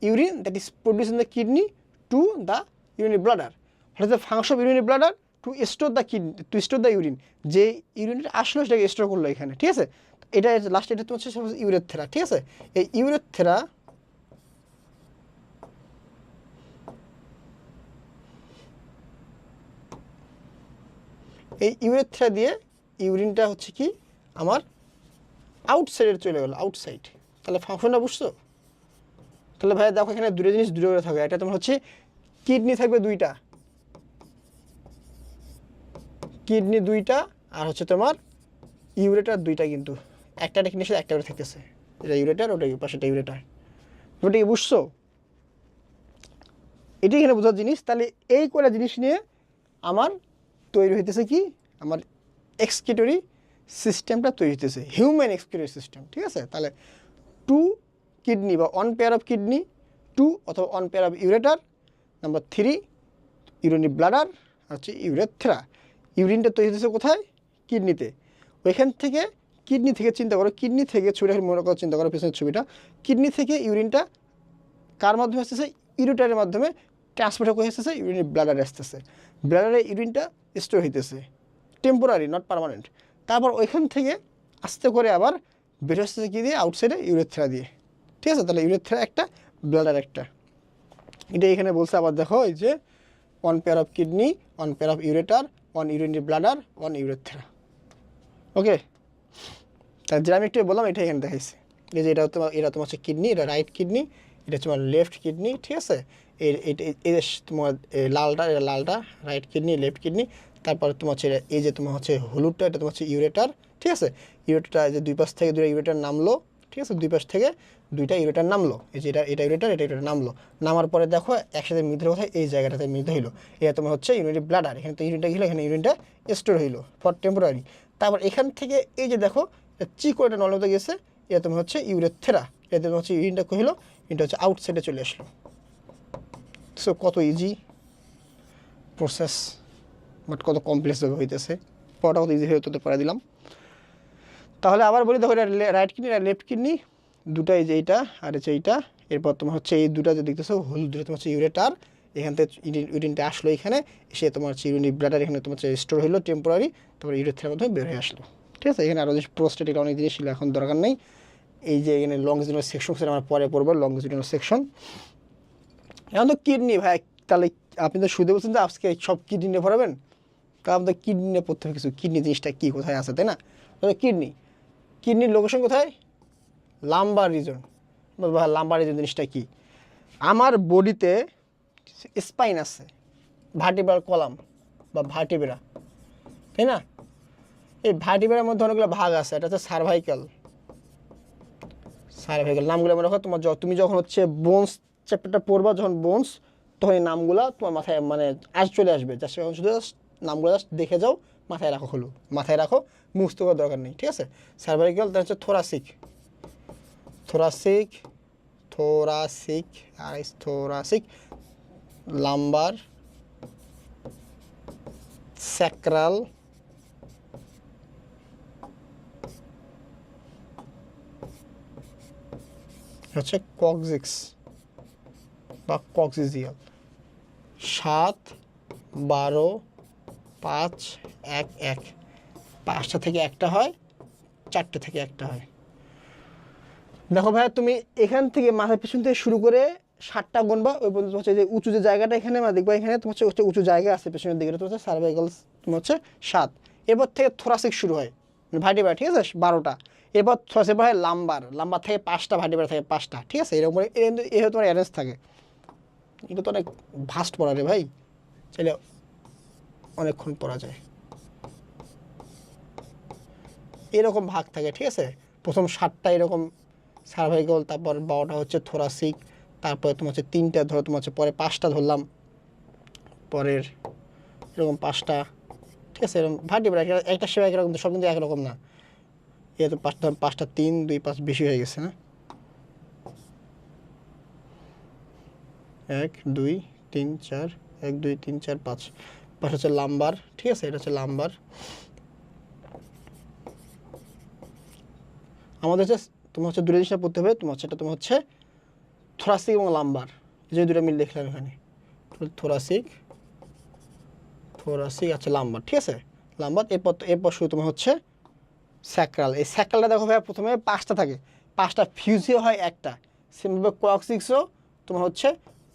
urine that is produce in the kidney to the urinary bladder. What is the function of urinary bladder? Two store the kidney, two store the urine. যে ইউরিনটা আসলো সেটাকে store করলো এখানে, ঠিক আছে? এটা লাস্টে এটা তোমার হচ্ছে ইউরেথ্রা, ঠিক আছে? এই ইউরেথ্রা দিয়ে ইউরিনটা হচ্ছে কি আমার আউটসাইডে চলে গেলো, আউটসাইড। তাহলে ফাংশনটা বুঝছো? তাহলে ভাই দেখো এখানে দুটো জিনিস দূরে করে থাকবে। এটা তোমার হচ্ছে কিডনি থাকবে দুইটা, কিডনি দুইটা, আর হচ্ছে তোমার ইউরেটার দুইটা, কিন্তু একটা কিডনির সাথে একটা করে থাকতেছে। এটা ইউরেটার, ওটা পাশেটা ইউরেটার। ওটা কি বুঝছো? এটাই এখানে বোঝার জিনিস। তাহলে এই কটা জিনিস নিয়ে আমার তৈরি হইতেছে কি? আমার এক্সক্রিটরি সিস্টেমটা তৈরি হইতেছে, হিউম্যান এক্সক্রিটরি সিস্টেম, ঠিক আছে? তাহলে টু কিডনি বা one pair of kidney, two অথবা one pair of ureter, number three urinary bladder, আর হচ্ছে ইউরেথ্রা। ইউরিনটা তৈরি হতেছে কোথায়? কিডনিতে। ওইখান থেকে কিডনি থেকে চিন্তা করো, কিডনি থেকে ছবিটা মনে করো, চিন্তা করো পেছনের ছবিটা, কিডনি থেকে ইউরিনটা কার মাধ্যমে আসতেছে? ইউরেটারের মাধ্যমে ট্রান্সপোর্ট হয়ে আসতেছে, ইউরিনারি ব্লাডারে আসতেছে। ব্লাডারে ইউরিনটা স্টোর হইতেছে, টেম্পোরারি, নট পার্মানেন্ট। তারপর ওইখান থেকে আস্তে করে আবার বের আসতেছে কী দিয়ে? আউটসাইডে ইউরেথ্রা দিয়ে, ঠিক আছে? তাহলে ইউরেথ্রা একটা, ব্লাডার একটা। এটা এখানে বলছে আবার দেখো, এই যে one pair of kidney, one pair of ureter, one urinary bladder, one urethra. Okay, তা যেটা আমি একটু বললাম এটা এখানে দেখাইছে। এই যে এটা তোমার হচ্ছে কিডনি, এটা রাইট কিডনি, এটা তোমার লেফট কিডনি, ঠিক আছে? এই তোমার লালটা, এটা লালটা রাইট কিডনি, লেফট কিডনি। তারপর তোমার হচ্ছে এই যে তোমার হচ্ছে হলুদটা, এটা তোমার হচ্ছে ইউরেটার, ঠিক আছে? ইউরেটার যে দুই পাশ থেকে দুইটা ইউরেটার নামলো, ঠিক আছে? দুই পাশ থেকে দুইটা ইউরেটার নামলো। এই যে এটা ইউরেটার নামলো। নামার পরে দেখো একসাথে মিলিত কোথায়? এই জায়গাটাতে মিলিত হইলো। এটা তোমার হচ্ছে ইউরিনারি ব্লাডার। এখানে তো ইউরিনটা গেলো, এখানে ইউরিনটা স্টোর হইলো ফর টেম্পোরারি। তারপর এখান থেকে এই যে দেখো চিকো এটা নলতে গেছে, এটা তোমার হচ্ছে ইউরেথ্রা। এটা তোমার হচ্ছে ইউরিনটা কহিলো, এটা হচ্ছে আউটসাইডে চলে আসলো। সো কত ইজি প্রসেস, বাট কত কমপ্লেক্সভাবে হইতেছে। পড়াটা কত ইজি হয়ে তো পড়া দিলাম। তাহলে আবার বলি, দেখো এটা রাইট কিডনি আর লেফট কিডনি দুটাই, যে এইটা আর হচ্ছে এইটা। এরপর তোমার হচ্ছে এই দুটা যে দেখতেছো হলুদ, দুটো তোমার হচ্ছে ইউরেটার। এখান থেকে ইউরিনটা আসলো এখানে, এসে তোমার হচ্ছে ইউরিনারি ব্লাডার এখানে তোমার হচ্ছে স্টোর হইলো টেম্পোরারি, তারপর ইউরেথ্রার মাধ্যমে বের হয়ে আসলো, ঠিক আছে? এখানে আরও যে প্রোস্টেটিক অনেক জিনিস ছিল, এখন দরকার নেই। এই যে এখানে লংজিটিউডাল সেকশন সেটা আমরা পরে পড়বো, লংজিটিউডাল সেকশন। এখন তো কিডনি ভাই, তাহলে আপনি তো শুধু বলছেন যে আজকে সব কিডনি নিয়ে পড়াবেন, কারণ আমাদের কিডনি নিয়ে পড়তে হবে কিছু। কিডনি জিনিসটা কী, কোথায় আছে, তাই না? কিডনির লোকেশন কোথায়? Lumber reason. লাম্বার রিজন জিনিসটা কি? আমার বডিতে স্পাইন আছে, ভার্টিব্রাল কলাম বা ভার্টিব্রা, তাই না? এই ভার্টিব্রার মধ্যে অনেকগুলো ভাগ আছে। এটা হচ্ছে সার্ভাইকাল, নামগুলো মনে রাখো। তুমি যখন হচ্ছে বোনস চ্যাপ্টারটা পড়বা, যখন বোনস, তখন এই নামগুলো তোমার মাথায় মানে চলে আসবে। জাস্ট এখন শুধু নামগুলো জাস্ট দেখে যাও, মাথায় রাখো, মুখস্থ করার দরকার নেই, ঠিক আছে? সার্ভাইকাল, তার হচ্ছে থোরাসিক। থোরাসিক, থোরাসিক আর থোরাসিক, লাম্বার, স্যাক্রাল, হচ্ছে কক্সিক্স বা কক্সিজিয়াল। 7, 12, 5, 1, 1, 5টা থেকে একটা হয়, 4টে থেকে একটা হয়। দেখো ভাইয়া তুমি এখান থেকে মাথার পিছন থেকে শুরু করে 7টা গুনবা, ওই পর্যন্ত হচ্ছে যে উঁচু যে জায়গাটা এখানে দেখবা, এখানে তোমার হচ্ছে উঁচু জায়গা আছে পেছনের দিকে, তোমার হচ্ছে সার্ভাইকাল, তোমার হচ্ছে 7। এরপর থেকে থোরাসিক শুরু হয়, ভার্টিব্রা, ঠিক আছে, 12টা। এরপর থোরাসিক হয় লাম্বার, লাম্বার থেকে 5টা, ভার্টিব্রা থেকে 5টা, ঠিক আছে। এরকম এই তোমার অ্যারেঞ্জ থাকে। এটা তো অনেক ভাস্ট পড়া রে ভাই, চাইলে অনেকক্ষণ পড়া যায়। এরকম ভাগ থাকে, ঠিক আছে। প্রথম 7টা এরকম সার্ভাইকাল, তারপর 12টা হচ্ছে থোরাসিক, তারপরে তোমার হচ্ছে 3টা ধরো, তোমার হচ্ছে পরে 5টা ধরলাম, পরের এরকম 5টা, ঠিক আছে। এরকম ভার্টিব্রা একটা সেবা একরকম, সব কিন্তু একরকম না। এ তো 5টা 3, 2, 5 বেশি হয়ে গেছে না। 1, 2, 3, 4, 1, 2, 3, 4, 5, 5 হচ্ছে লাম্বার, ঠিক আছে। এটা হচ্ছে লাম্বার। আমাদের হচ্ছে তোমার হচ্ছে দুটো জিনিসটা পড়তে হবে, তোমার হচ্ছে এটা তোমার হচ্ছে থোরাসিক এবং লাম্বার, যে দুটো মিল দেখলাম এখানে, থোরাসিক, থোরাসিক আচ্ছা লাম্বার, ঠিক আছে, লাম্বার। এরপর শুরু তোমার হচ্ছে স্যাক্রাল। এই স্যাক্রালটা দেখো ভাই প্রথমে 5টা থাকে, 5টা ফিউজিও হয় একটা, সেমভাবে কক্সিক্সও তোমার হচ্ছে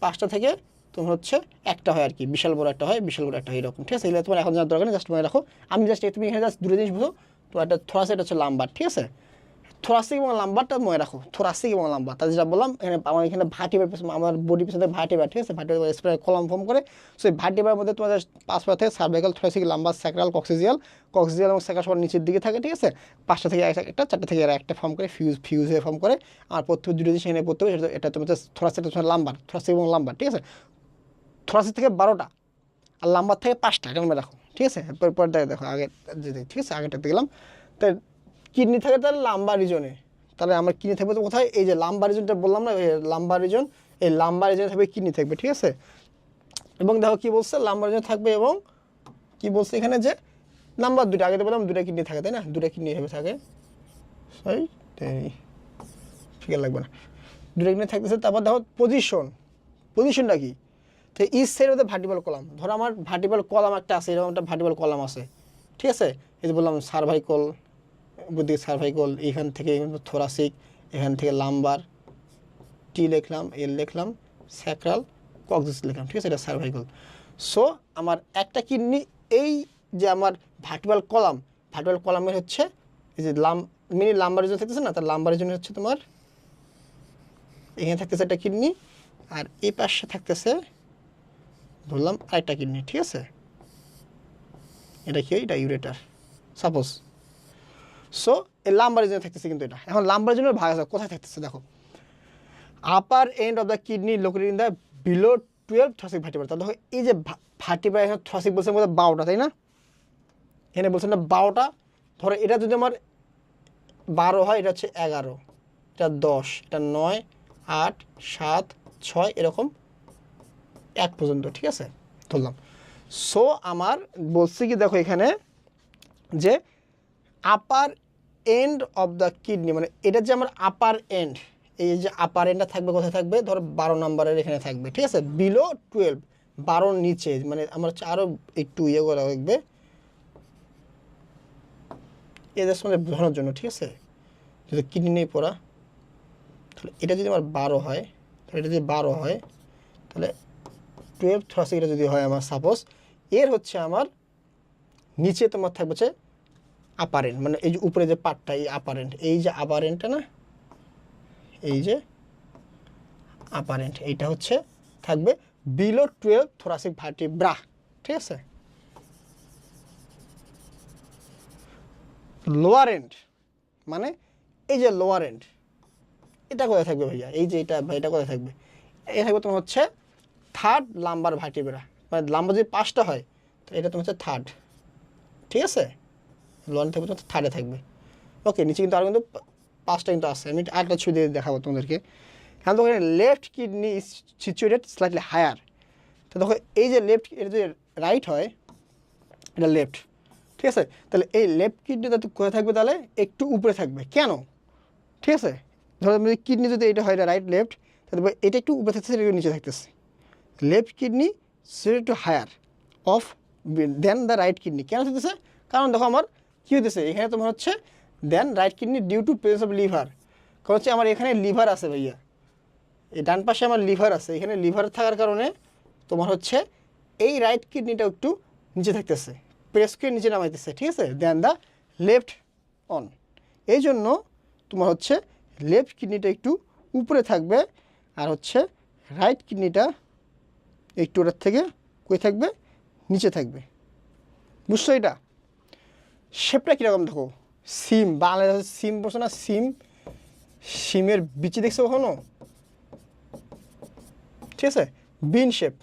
5টা থেকে তোমার হচ্ছে একটা হয় আর কি, বিশাল বড় একটা হয়, বিশাল বড় একটা হয়, এরকম, ঠিক আছে। এগুলো তোমার এখন জানার দরকার নেই, জাস্ট মনে রাখো। আমি জাস্ট তুমি এখানে জাস্ট দুটো জিনিস বুঝো, তো একটা থোরাসিক, এটা হচ্ছে লাম্বার, ঠিক আছে। থোরাসিক এবং লাম্বারটা মনে রাখো, থোরাসিক এবং লাম্বার, তাদের যেটা বললাম এখানে, আমার এখানে ভার্টিব্রা, আমার বডি পিছনে ভার্টিব্রা, ঠিক আছে, ভার্টিব্রা স্প্রে কলাম ফর্ম করে। সো এই ভার্টিব্রার মধ্যে তোমাদের 5টা থেকে সার্ভাইকাল, থোরাসিক, লাম্বার, স্যাক্রাল, কক্সিজিয়াল, কক্সিজিয়াল এবং স্যাক্রাল সবার নিচের দিকে থাকে, ঠিক আছে। 5টা থেকে একটা, 4টা থেকে একটা ফর্ম করে, ফিউজ হয়ে ফর্ম করে। আর প্রত্যেক দুটো জিনিস এখানে পড়তে হবে, এটা তোমাদের থোরাসিক, তোমার লাম্বার, থোরাসিক এবং লাম্বার, ঠিক আছে। থোরাসিক থেকে 12টা আর লাম্বার থেকে 5টা, এটা মনে রাখো, ঠিক আছে। এরপর দেখো আগে, ঠিক আছে, আগেটা দেখলাম। তাই কিডনি থাকে তাহলে লাম্বার রিজনে, তাহলে আমার কিডনি থাকবে তো কোথায়, এই যে লাম্বার রিজনটা বললাম না, লাম্বার রিজন, এই লাম্বার রিজনে থাকবে কিডনি থাকবে, ঠিক আছে। এবং দেখো কি বলছে, লাম্বার রিজন থাকবে, এবং কি বলছে এখানে যে নাম্বার 2টা, আগে তো বললাম 2টা কিডনি থাকে, তাই না, 2টা কিডনি এভাবে থাকে, সরি ঠিক লাগবে না, 2টা কিডনি থাকতেছে। তারপর দেখো পজিশনটা কি, তো ইস সাইড হতে ভার্টিক্যাল কলাম, ধরো আমার ভার্টিক্যাল কলাম একটা আছে, এরকম একটা ভার্টিক্যাল কলাম আছে, ঠিক আছে। এই যে বললাম সার্ভাইকল, বুদ্ধি সার্ভাইকল, এখান থেকে থোরাসিক, এখান থেকে লাম্বার, টি লিখলাম, এল লিখলাম, স্যাক্রাল, কক্সিস লিখলাম, ঠিক আছে, এটা সার্ভাইকল। সো আমার একটা কিডনি, এই যে আমার ভার্টিক্যাল কলামের হচ্ছে এই যে মিনি লাম্বার রিজন থাকতেছে না, তার লাম্বার রিজন হচ্ছে তোমার এখানে থাকতেছে একটা কিডনি, আর এই পাশে থাকতেছে ধরলাম আরেকটা কিডনি, ঠিক আছে। এটা কি, এটা ইউরেটার সাপোজ। সো এই লাম্বার রিজনে থাকতেছে, কিন্তু এটা এখন লাম্বার রিজনের ভাগ আছে, কোথায় থাকতেছে দেখো, upper end of the kidney located in the below 12 thoracic vertebra. তাহলে দেখো এই যে ভার্টিব্রা, এখানে থ্রাসিক বলছে মধ্যে 12টা, তাই না, এখানে বলছেন না 12টা। ধরো এটা যদি আমার 12 হয়, এটা হচ্ছে 11, এটা 10, এটা 9, 8, 7, 6 এরকম 1 পর্যন্ত, ঠিক আছে, ধরলাম। সো আমার বলছি কি দেখো এখানে যে আপার এন্ড অফ দ্য কিডনি, মানে এটা যে আমার আপার এন্ড, এই যে আপার এন্ডটা থাকবে কোথায় থাকবে, ধরো 12 নম্বরের এখানে থাকবে, ঠিক আছে, বিলো 12, 12 নিচে, মানে আমার হচ্ছে আরও একটু ইয়ে করা লাগবে এদের সঙ্গে বোঝানোর জন্য, ঠিক আছে। যদি কিডনি নেই পড়া, তাহলে এটা যদি আমার 12 হয়, তাহলে এটা যদি 12 হয়, তাহলে 12 থ্রাসিক এটা যদি হয় আমার সাপোজ, এর হচ্ছে আমার নিচে তোমার থাকবে হচ্ছে আপারেন্ট, মানে এই যে উপরে যে পার্টটা, এই আপারেন্ট, এই যে আপারেন্টটা না, এই যে আপারেন্ট, এইটা হচ্ছে থাকবে বিলো 12 থোরাসিক ভার্টিব্রা, ঠিক আছে। লোয়ার এন্ড মানে এই যে লোয়ার এন্ড, এটা কোথায় থাকবে ভাইয়া, এই যে এটা ভাই, এটা কোথায় থাকবে, এই থাকবে তোমার হচ্ছে থার্ড লাম্বার ভার্টিব্রা, মানে লাম্বার যদি 5টা হয়, তো এটা তোমার হচ্ছে থার্ড, ঠিক আছে, লোয়ার থাকবে তোমার থার্ডে থাকবে। ওকে, নিচে কিন্তু আর কিন্তু 5টা কিন্তু আছে, আমি আরেকটা ছবি দিয়ে দেখাবো তোমাদেরকে। এখন দেখো left kidney is situated slightly higher. তো দেখো এই যে লেফট, এটা যে রাইট হয়, এটা লেফট, ঠিক আছে। তাহলে এই লেফট কিডনি যাতে কোথায় থাকবে, তাহলে একটু উপরে থাকবে। কেন? ঠিক আছে, ধরো কিডনি যদি এটা হয়, এটা রাইট লেফট, তাহলে এটা একটু উপরে থাকতেছে, এটা নিচে থাকতেছে। Left kidney sit to higher of than the right kidney. কেন হতেছে? কারণ দেখো আমার কী হতেছে এখানে, তোমার হচ্ছে then right kidney due to presence of liver. কারণ হচ্ছে আমার এখানে লিভার আছে ভাইয়া, এই ডান পাশে আমার লিভার আছে, এখানে লিভার থাকার কারণে তোমার হচ্ছে এই রাইট কিডনিটা একটু নিচে থাকতেছে, প্রেস করে নিচে নামাইতেছে, ঠিক আছে। দেন দ্য লেফট অন, এই জন্য তোমার হচ্ছে লেফট কিডনিটা একটু উপরে থাকবে, আর হচ্ছে রাইট কিডনিটা একটু ওটার থেকে কই থাকবে, নিচে থাকবে। বুঝছো? এটা শেপটা কীরকম দেখো, সিম, বাংলায় সিম বলছো না, সিম, সিমের বিচি দেখছো কখনো? ঠিক আছে, বিন শেপ,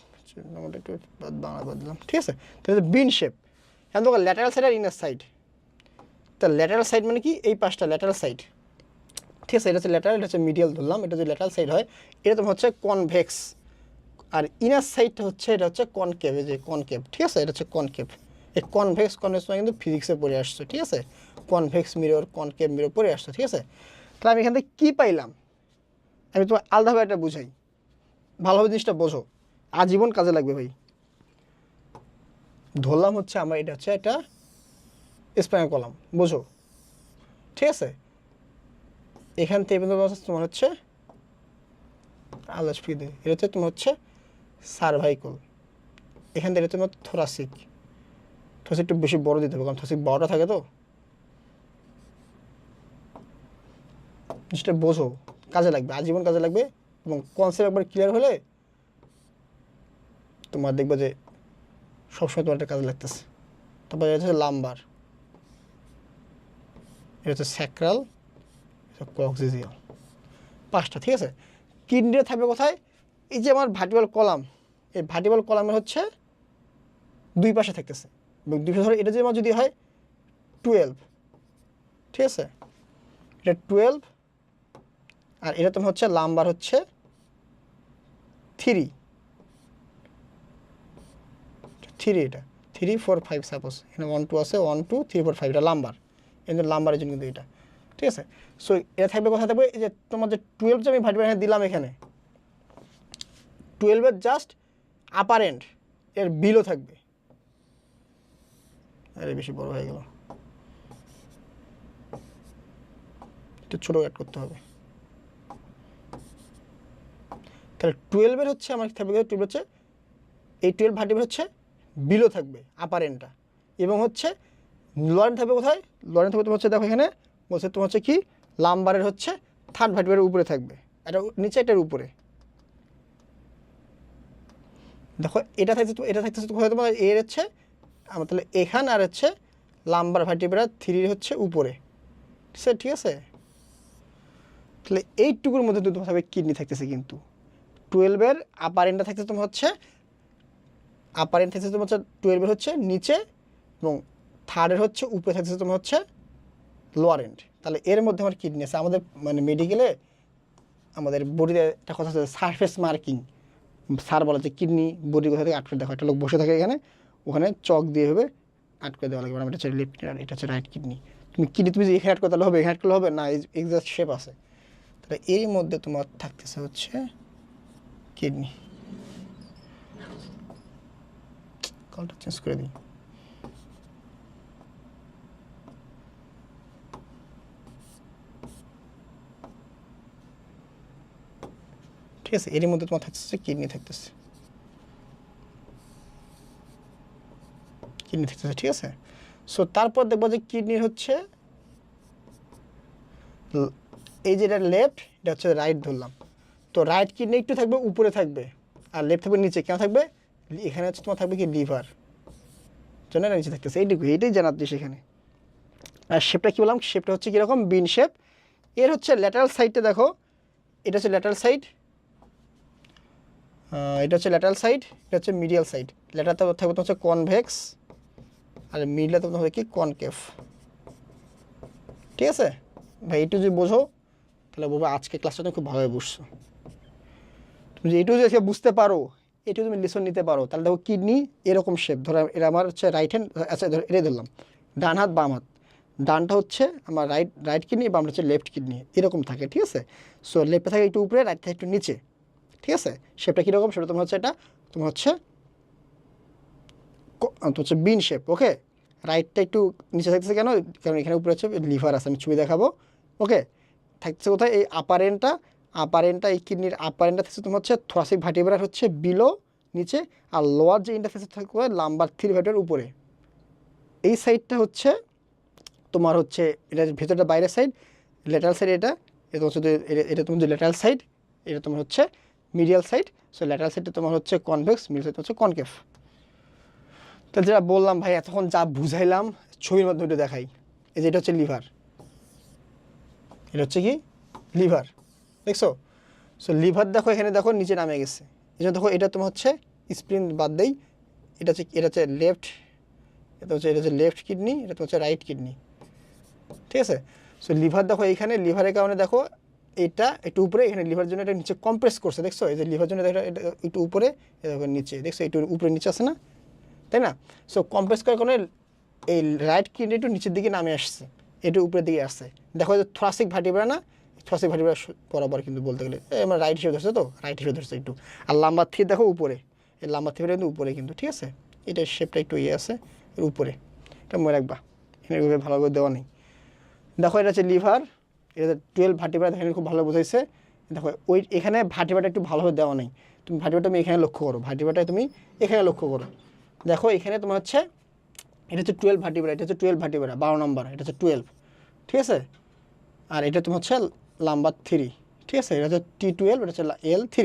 একটু বাংলা বদলাম, ঠিক আছে। তাহলে বিন শেপ। এখন দেখো ল্যাটারাল সাইড আর ইনার সাইড। তা ল্যাটারাল সাইড মানে কি, এই পাশটা ল্যাটারাল সাইড, ঠিক আছে। এটা হচ্ছে ল্যাটারাল, এটা হচ্ছে মিডিয়াল ধরলাম, এটা যদি ল্যাটারাল সাইড হয়, এটা তোমার হচ্ছে কনভেক্স, আর ইনার সাইডটা হচ্ছে এটা হচ্ছে কনকেভ, এই যে কনকেভ, ঠিক আছে, এটা হচ্ছে কনকেভ। এই কনভেক্স কনভেক্স মানে কিন্তু ফিজিক্সে পড়ে আসছো, ঠিক আছে। কনভেক্স মিরর, কনকেভ মিরর পড়ে আসছো, ঠিক আছে। তাহলে আমি এখান থেকে কী পাইলাম, আমি তোমার আলাদাভাবে একটা বুঝাই, ভালোভাবে জিনিসটা বোঝো, আজীবন কাজে লাগবে ভাই। ধরলাম হচ্ছে আমার এটা হচ্ছে একটা স্পাইনাল কলাম, বোঝো, ঠিক আছে। এখান থেকে তোমার হচ্ছে আলাদা ফি দেয়, এটা হচ্ছে তোমার হচ্ছে সার্ভাইকল, এখান থেকে তোমার থোরাসিক, থোরাসিক একটু বেশি বড় দিতে হবে, কারণ থোরাসিক বড়টা থাকে তো। জিনিসটা বোঝো, কাজে লাগবে, আজীবন কাজে লাগবে, এবং কনসেপ্ট একবার ক্লিয়ার হলে তোমার দেখবে যে সবসময় তোমার একটা কাজে লাগতেছে। তারপর এটা হচ্ছে লাম্বার, এটা হচ্ছে স্যাক্রাল, কক্সিজিয়াল, 5টা, ঠিক আছে। কিডনিটা থাকবে কোথায়? এই যে আমার ভার্টিব্রাল কলাম, এই ভার্টিব্রাল কলামের হচ্ছে 2 পাশে থাকতেছে, এবং 2 পাশে ধরো এটা যদি আমার যদি হয় 12, ঠিক আছে, এটা 12, আর এটা তোমার হচ্ছে লাম্বার হচ্ছে 3, এটা 3, 4, 5 সাপোজ, এখানে 1, 2 আছে, 1, 2, 3, 4, 5, এটা লাম্বার, কিন্তু লাম্বারের জন্য কিন্তু এটা, ঠিক আছে। সো এটা থাকবে কোথায় থাকবে, এই যে তোমার যে 12 যে আমি ভার্টিব্রাল দিলাম, এখানে 12-এর জাস্ট আপার এন্ড, এর বিলও থাকবে। আরে বেশি বড় হয়ে গেল, একটু ছোটো অ্যাড করতে হবে। তাহলে 12-এর হচ্ছে আমার থাকবে, 12 হচ্ছে এই 12 ভার্টিব্রা হচ্ছে বিলো থাকবে আপার এন্ডটা, এবং হচ্ছে লোয়ার থাকবে কোথায়, লোয়ার থাকবে তোমার হচ্ছে দেখো এখানে বলছে তোমার হচ্ছে কি, লাম্বারের হচ্ছে 3rd ভার্টিব্রার উপরে থাকবে, এটা নিচে, এটার উপরে। দেখো এটা থাকছে, এটা থাকতেছে কোথায় তোমার, এর হচ্ছে আমার তাহলে এখান, আর হচ্ছে লাম্বার ভার্টিব্রা 3 হচ্ছে উপরে, ঠিক আছে। তাহলে এইটুকুর মধ্যে তোমার থাকবে কিডনি থাকতেছে, কিন্তু 12-এর আপার এন্ডটা থাকতেছে তোমার হচ্ছে, আপার এন্ড থাকতেছে তোমার হচ্ছে 12-এর হচ্ছে নিচে, এবং 3rd-এর হচ্ছে উপরে থাকতেছে তোমার হচ্ছে লোয়ার এন্ড। তাহলে এর মধ্যে আমার কিডনি আছে। আমাদের মানে মেডিকেলে আমাদের বডিতে একটা কথা আছে সারফেস মার্কিং, স্যার বলে যে কিডনি বডি কোথা থেকে আটকে দেখো, একটা লোক বসে থাকে এখানে, ওখানে চক দিয়ে হবে আটকে দেওয়া লাগবে, এটা হচ্ছে লেফট, এটা হচ্ছে রাইট কিডনি। তুমি কিডনি তুমি যে এখানে আটকে তাহলে হবে, এখানে আটকলে হবে না, এক্সাক্ট শেপ আছে। তাহলে এর মধ্যে তোমার থাকতেছে হচ্ছে কিডনি। কলটা চেঞ্জ করে দিই। ঠিক আছে, এর মধ্যে তোমার থাকতেছে কিডনি থাকতেছে, কিডনি থাকতেছে, ঠিক আছে। সো তারপর দেখবো যে কিডনির হচ্ছে এই যে এটা লেফট, এটা হচ্ছে রাইট ধরলাম, তো রাইট কিডনি একটু থাকবে উপরে থাকবে, আর লেফট থাকবে নিচে। কেন থাকবে, এখানে হচ্ছে তোমার থাকবে কি লিভার, জন্য নিচে থাকতেছে, এইটুকু, এইটাই জানার দিস এখানে। আর শেপটা কী বললাম, শেপটা হচ্ছে কীরকম, বিন শেপ। এর হচ্ছে ল্যাটারাল সাইডটা দেখো, এটা হচ্ছে ল্যাটারাল সাইড, এটা হচ্ছে ল্যাটারাল সাইড, এটা হচ্ছে মিডিয়াল সাইড। ল্যাটারাল থাকবে হচ্ছে কনভেক্স, আর মিডিয়াল থাকবে কি কনকেভ, ঠিক আছে। ভাই এইটু যদি বোঝো তাহলে বলবো আজকে ক্লাসটা তুমি খুব ভালোভাবে বুঝছো। তুমি যে এইটু যদি বুঝতে পারো, এইটু তুমি লিসন নিতে পারো, তাহলে দেখো কিডনি এরকম শেপ, ধরো এটা আমার হচ্ছে রাইট হ্যান্ড, আচ্ছা ধরো এটাই ধরলাম, ডান হাত বাম হাত, ডানটা হচ্ছে আমার রাইট কিডনি, বামটা হচ্ছে লেফট কিডনি, এরকম থাকে, ঠিক আছে। সো লেফটে থাকে একটু উপরে, রাইট থাকে একটু নিচে, ঠিক আছে। শেপটা কীরকম, সেটা তোমার হচ্ছে এটা তোমার হচ্ছে বিন শেপ, ওকে। রাইটটা একটু নিচে থাকতেছে কেন, কারণ এখানে উপরে হচ্ছে লিভার আছে, আমি ছবি দেখাবো, ওকে। থাকছে কোথায়, এই আপার এন্ডটা এই কিডনির আপার এন্ডটা থাকছে তোমার হচ্ছে থোরাসিক ভার্টিব্রা হচ্ছে বিলো নিচে, আর লোয়ার যে ইন্টারফেসে থাকবে লাম্বার 3 ভার্টিব্রার উপরে। এই সাইডটা হচ্ছে তোমার হচ্ছে এটা ভেতরটা বাইরের সাইড, ল্যাটারাল সাইড, এটা এটা হচ্ছে এটা তোমার যে ল্যাটারাল সাইড, এটা তোমার হচ্ছে মিডিয়াল সাইড। সো ল্যাটারাল সাইডটা তোমার হচ্ছে কনভেক্স, মিডিয়াল সাইড হচ্ছে কনকেভ। তো যেটা বললাম ভাই, এতক্ষণ যা বুঝাইলাম ছবির মাধ্যমে একটু দেখাই। এই যে এটা হচ্ছে লিভার, এটা হচ্ছে কি লিভার, দেখছো। সো লিভার দেখো এখানে দেখো নিচে নামে গেছে, এই জন্য দেখো এটা তোমার হচ্ছে স্প্লিন বাদ দেই, এটা হচ্ছে লেফট, এটা হচ্ছে লেফট কিডনি, এটা হচ্ছে রাইট কিডনি, ঠিক আছে। সো লিভার দেখো এইখানে, লিভারের কারণে দেখো এটা একটু উপরে, এখানে লিভার জন্য এটা নিচে কম্প্রেস করছে, দেখছো। এই যে লিভার জন্য এটা একটু উপরে, দেখো নিচে, দেখছো একটু উপরে নিচে আছে না, তাই না। সো কম্প্রেস করার কারণে এই রাইট কিডনি একটু নিচের দিকে নামে আসছে, একটু উপরের দিকে আসছে। দেখো যে থোরাসিক ভার্টিব্রা না, থোরাসিক ভার্টিব্রা বরাবর কিন্তু বলতে গেলে আমরা রাইট হিসেবে ধরছে, তো রাইট হিসেবে ধরছে একটু। আর লাম্বার 3 দেখো উপরে, এই লাম্বার 3 কিন্তু উপরে কিন্তু, ঠিক আছে। এটা শেপটা একটু আছে এর উপরে, এটা মনে রাখবা, এখানে ভালো করে দেওয়া নেই। দেখো এটা হচ্ছে লিভার, এটা 12 ভার্টিব্রা, এখানে খুব ভালো বোঝাইছে। দেখো ওই এখানে ভার্টিব্রাটা একটু ভালোভাবে দেওয়া নেই, তুমি ভার্টিব্রাটা তুমি এখানে লক্ষ্য করো, ভার্টিব্রাটা তুমি এখানে লক্ষ্য করো। দেখো এখানে তোমার হচ্ছে এটা হচ্ছে 12 ভার্টিব্রা, এটা হচ্ছে 12 ভার্টিব্রা, 12 নম্বর, এটা হচ্ছে 12, ঠিক আছে। আর এটা তোমার হচ্ছে নাম্বার 3, ঠিক আছে। এটা হচ্ছে T12, এটা হচ্ছে L3।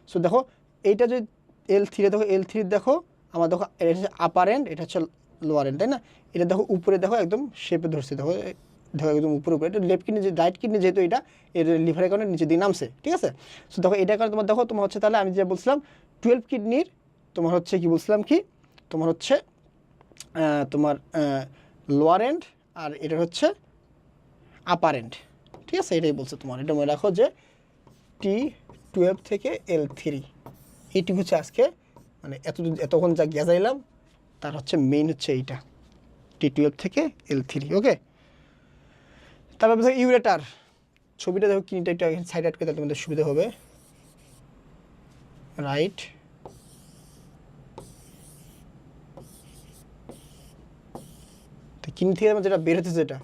সো দেখো এইটা যদি L3, দেখো L3 দেখো আমার, দেখো এটা হচ্ছে আপার এন্ড, এটা হচ্ছে লোয়ার এন্ড, তাই না। এটা দেখো উপরে দেখো একদম শেপে ধরছে, দেখো দেখো একদম উপরে এটা লেফট কিডনি, যে রাইট কিডনি যেহেতু এটা এর লিভারের কারণে নিচে দিয়ে নামছে, ঠিক আছে। সো দেখো এটার কারণে তোমার দেখো তোমার হচ্ছে, তাহলে আমি যে বলছিলাম 12 কিডনির তোমার হচ্ছে কি বলছিলাম কি, তোমার হচ্ছে তোমার লোয়ার এন্ড, আর এটা হচ্ছে আপার এন্ড, ঠিক আছে। এটাই বলছে তোমার, এটা মনে রাখো যে T12 থেকে L3, এইটি হচ্ছে আজকে মানে এতক্ষণ যা গেজাইলাম তার হচ্ছে মেইন হচ্ছে এইটা, T12 থেকে L3, ওকে। তারপর ইউরেটার, ছবিটা দেখো কিনিটা একটু সাইড আউট করে, তাহলে তোমাদের সুবিধা হবে। রাইট, কিডনি থেকে যেটা বের হতেছে, যেটা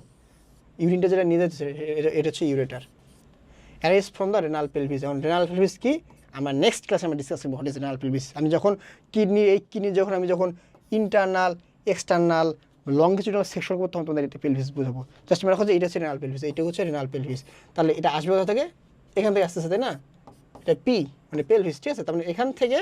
ইউরিনটা যেটা নিয়ে যাচ্ছে, এটা হচ্ছে ureter. অ্যারেজ from the renal pelvis. এখন রেনাল পেলভিস কি, আমরা নেক্সট ক্লাসে আমরা ডিসকাস করবো হোয়াট ইজ রেনাল পেলভিস। আমি যখন কিডনি যখন ইন্টারনাল এক্সটার্নাল লংগিটিউডাল সেকশন করতে তখন তোমাদের এটা পেলভিস বুঝাবো। জাস্ট মনে রাখো যে এটা হচ্ছে রেনাল পেলভিস, এটা হচ্ছে রেনাল পেলভিস। তাহলে এটা আসবে কোথা থেকে, এখান থেকে আসতেছে, তাই না। এটা পি মানে পেলভিস, ঠিক আছে। তার মানে এখান থেকে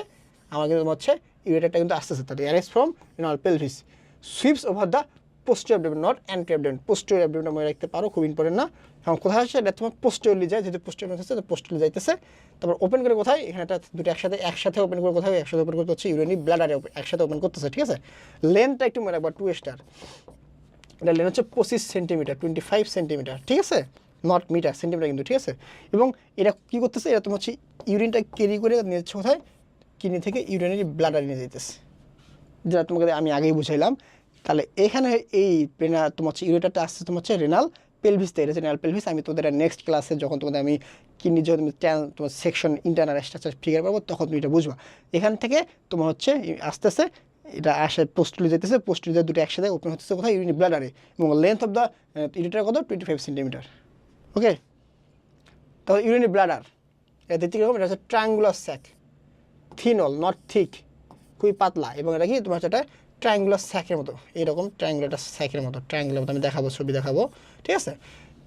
আমার কিন্তু হচ্ছে ইউরেটারটা কিন্তু আসতেছে, তাহলে arises from renal pelvis sweeps over the posterior abdomen, not anterior abdomen. Posterior অ্যাবডোমেনটা মনে রাখতে পারো, খুব ইম্পর্টেন্ট না। এখন কোথায় আসছে, এটা তোমার পোস্টিরিয়রলি যায়, যেহেতু পোস্টিরিয়র হচ্ছে তো পোস্টিরিয়রলি যাইতেছে। তারপর ওপেন করে কোথায়, এখানে একটা দুটো একসাথে ওপেন করে কোথায়, একসাথে ওপেন করতে হচ্ছে ইউরিনারি ব্লাডারে একসাথে ওপেন করতেছে, ঠিক আছে। লেন্থটা একটু মনে রাখবা 2 স্টার, এটা লেন্থ হচ্ছে 25 সেন্টিমিটার, 25 সেন্টিমিটার, ঠিক আছে, নট মিটার, সেন্টিমিটার কিন্তু, ঠিক আছে। এবং এটা কী করতেছে, এটা তোমার হচ্ছে ইউরিনটা ক্যারি করে নিয়ে যাচ্ছে কোথায়, কিডনি থেকে ইউরিনারি ব্লাডারে নিয়ে যেতেছে, যেটা তোমাকে আমি আগেই বুঝাইলাম। তাহলে এখানে এই তোমার হচ্ছে ইউরেটারটা আসছে তোমার হচ্ছে রেনাল পেলভিস, এটা হচ্ছে রেনাল পেলভিস। আমি তোমাদের নেক্সট ক্লাসে যখন তোমাদের আমি কিডনি যখন তোমার সেকশন ইন্টারনাল স্ট্রাকচার ফিগার পাবো তখন তুমি এটা বুঝবা। এখান থেকে তোমার হচ্ছে আসতেছে, এটা আসে পোস্টলি যেতেছে, পোস্টলি দুটো একসাথে ওপেন হচ্ছে কোথায়, ইউরিনারি ব্লাডারে। এবং লেন্থ অফ দ্য ইউরেটার কত, 25 সেন্টিমিটার, ওকে। তাহলে ইউরিনারি ব্লাডার এটা দেখতে কীরকম, এটা হচ্ছে ট্রায়াঙ্গুলার স্যাক, থিনল নট থিক, খুবই পাতলা। এবং এটা কি তোমার হচ্ছে এটা ট্রায়াঙ্গুলার স্যাকের মতো, এইরকম ট্রায়াঙ্গুলার স্যাকের মতো, ট্রায়াঙ্গুলার মতো আমি দেখাবো, ছবি দেখাবো, ঠিক আছে।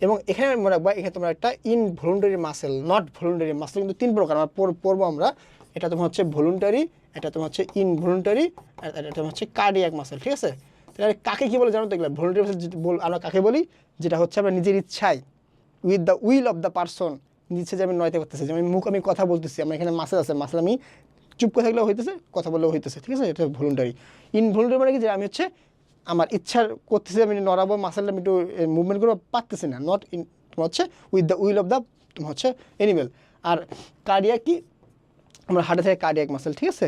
এবং এখানে মনে রাখবা, এখানে তোমরা একটা ইনভলুন্টারি মাসেল, নট ভলুন্টারি মাসেল, কিন্তু 3 প্রকার আমরা পড়বো আমরা। এটা তোমার হচ্ছে ভলুন্টারি, এটা তোমার হচ্ছে ইনভলুন্টারি, আর এটা হচ্ছে কার্ডিয়াক মাসেল, ঠিক আছে। তাহলে কাকে কী বলে জানো তো, এগুলো ভলুন্টারি মাসেল আমরা কাকে বলি, যেটা হচ্ছে আমরা নিজের ইচ্ছায় with the will of the person নিচ্ছে যে আমি নয়তে করতেছি, যেমন আমি কথা বলতেছি, আমার এখানে মাসেল আছে, মাসেল আমি চুপ করে থাকলেও হইতেছে, কথা বললেও হইতেছে, ঠিক আছে। এটা ভলুন্টারি। ইনভলুন্টারি মানে কি, যে আমি হচ্ছে আমার ইচ্ছার করতেছি, আমি নড়াবো মাসেলটা, আমি একটু মুভমেন্ট করবো, পারতেছি না, নট তোমার হচ্ছে with the will of the তোমার হচ্ছে অ্যানিমেল। আর কার্ডিয়াক কি, আমরা হার্টে থাকে কার্ডিয়াক মাসেল, ঠিক আছে।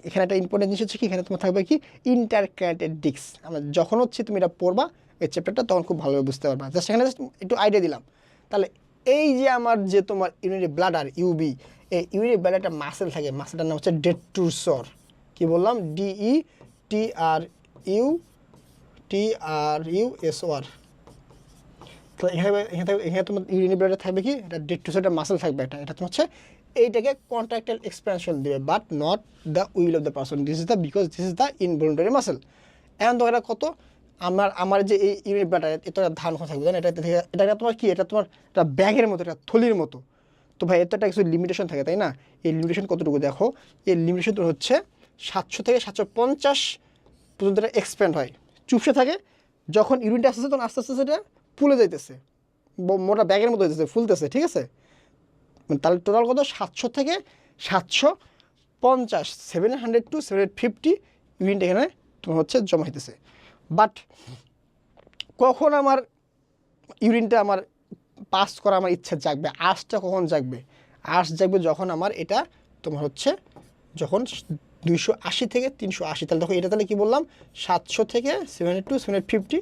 এখানে একটা ইম্পর্টেন্ট জিনিস হচ্ছে কি, এখানে তোমার থাকবে কি ইন্টারক্যানেটেড ডিস্ক। আমরা যখন হচ্ছে তুমি এটা পড়বা এই চ্যাপ্টারটা তখন খুব ভালোভাবে বুঝতে পারবা। জাস্ট এখানে জাস্ট একটু আইডিয়া দিলাম। তাহলে এই যে আমার যে তোমার ইউরিনারি ব্লাডার ইউবি, এই ইউরিনারি ব্লাডার মাসেল থাকে, মাসেলটার নাম হচ্ছে ডেট্রুসর। কি বললাম, DETRUSOR। তো এখানে তোমার ইউরিনারি ব্লাডার থাকবে কি, এটা ডেট্রুসরটা মাসেল থাকবে, এটা তোমার হচ্ছে এইটাকে কন্ট্রাক্টাইল এক্সপ্যানশন দিবে, but not the will of the person, this is the because this is the involuntary muscle. এখন তো এটা কত, আমার যে এই ইউরিনারি ব্লাডার এটা ধারণ করা থাকবে, এটা তোমার কি, এটা তোমার একটা ব্যাগের মতো, একটা থলির মতো। তো ভাই এত একটা কিছু লিমিটেশন থাকে, তাই না? এই লিমিটেশন কতটুকু দেখো, এই লিমিটেশন তো হচ্ছে 700 থেকে 750 পর্যন্ত এটা এক্সপ্যান্ড হয়, চুপসে থাকে। যখন ইউরিনটা আসতেছে তখন আস্তে আস্তে সেটা ফুলে যাইতেছে, মোটা ব্যাগের মতো হইতেছে, ফুলতেছে, ঠিক আছে। তাহলে টোটাল কত, 700 থেকে 750, 700 to 750 ইউরিনটা এখানে তোমার হচ্ছে জমা হইতেছে। বাট কখন আমার ইউরিনটা আমার পাস করা আমার ইচ্ছা জাগবে, আর্সটা কখন জাগবে? আর্স জাগবে যখন আমার এটা তোমার হচ্ছে যখন 280 থেকে 380, তাহলে দেখো এটা তাহলে কি বললাম, 700 থেকে 700 to 750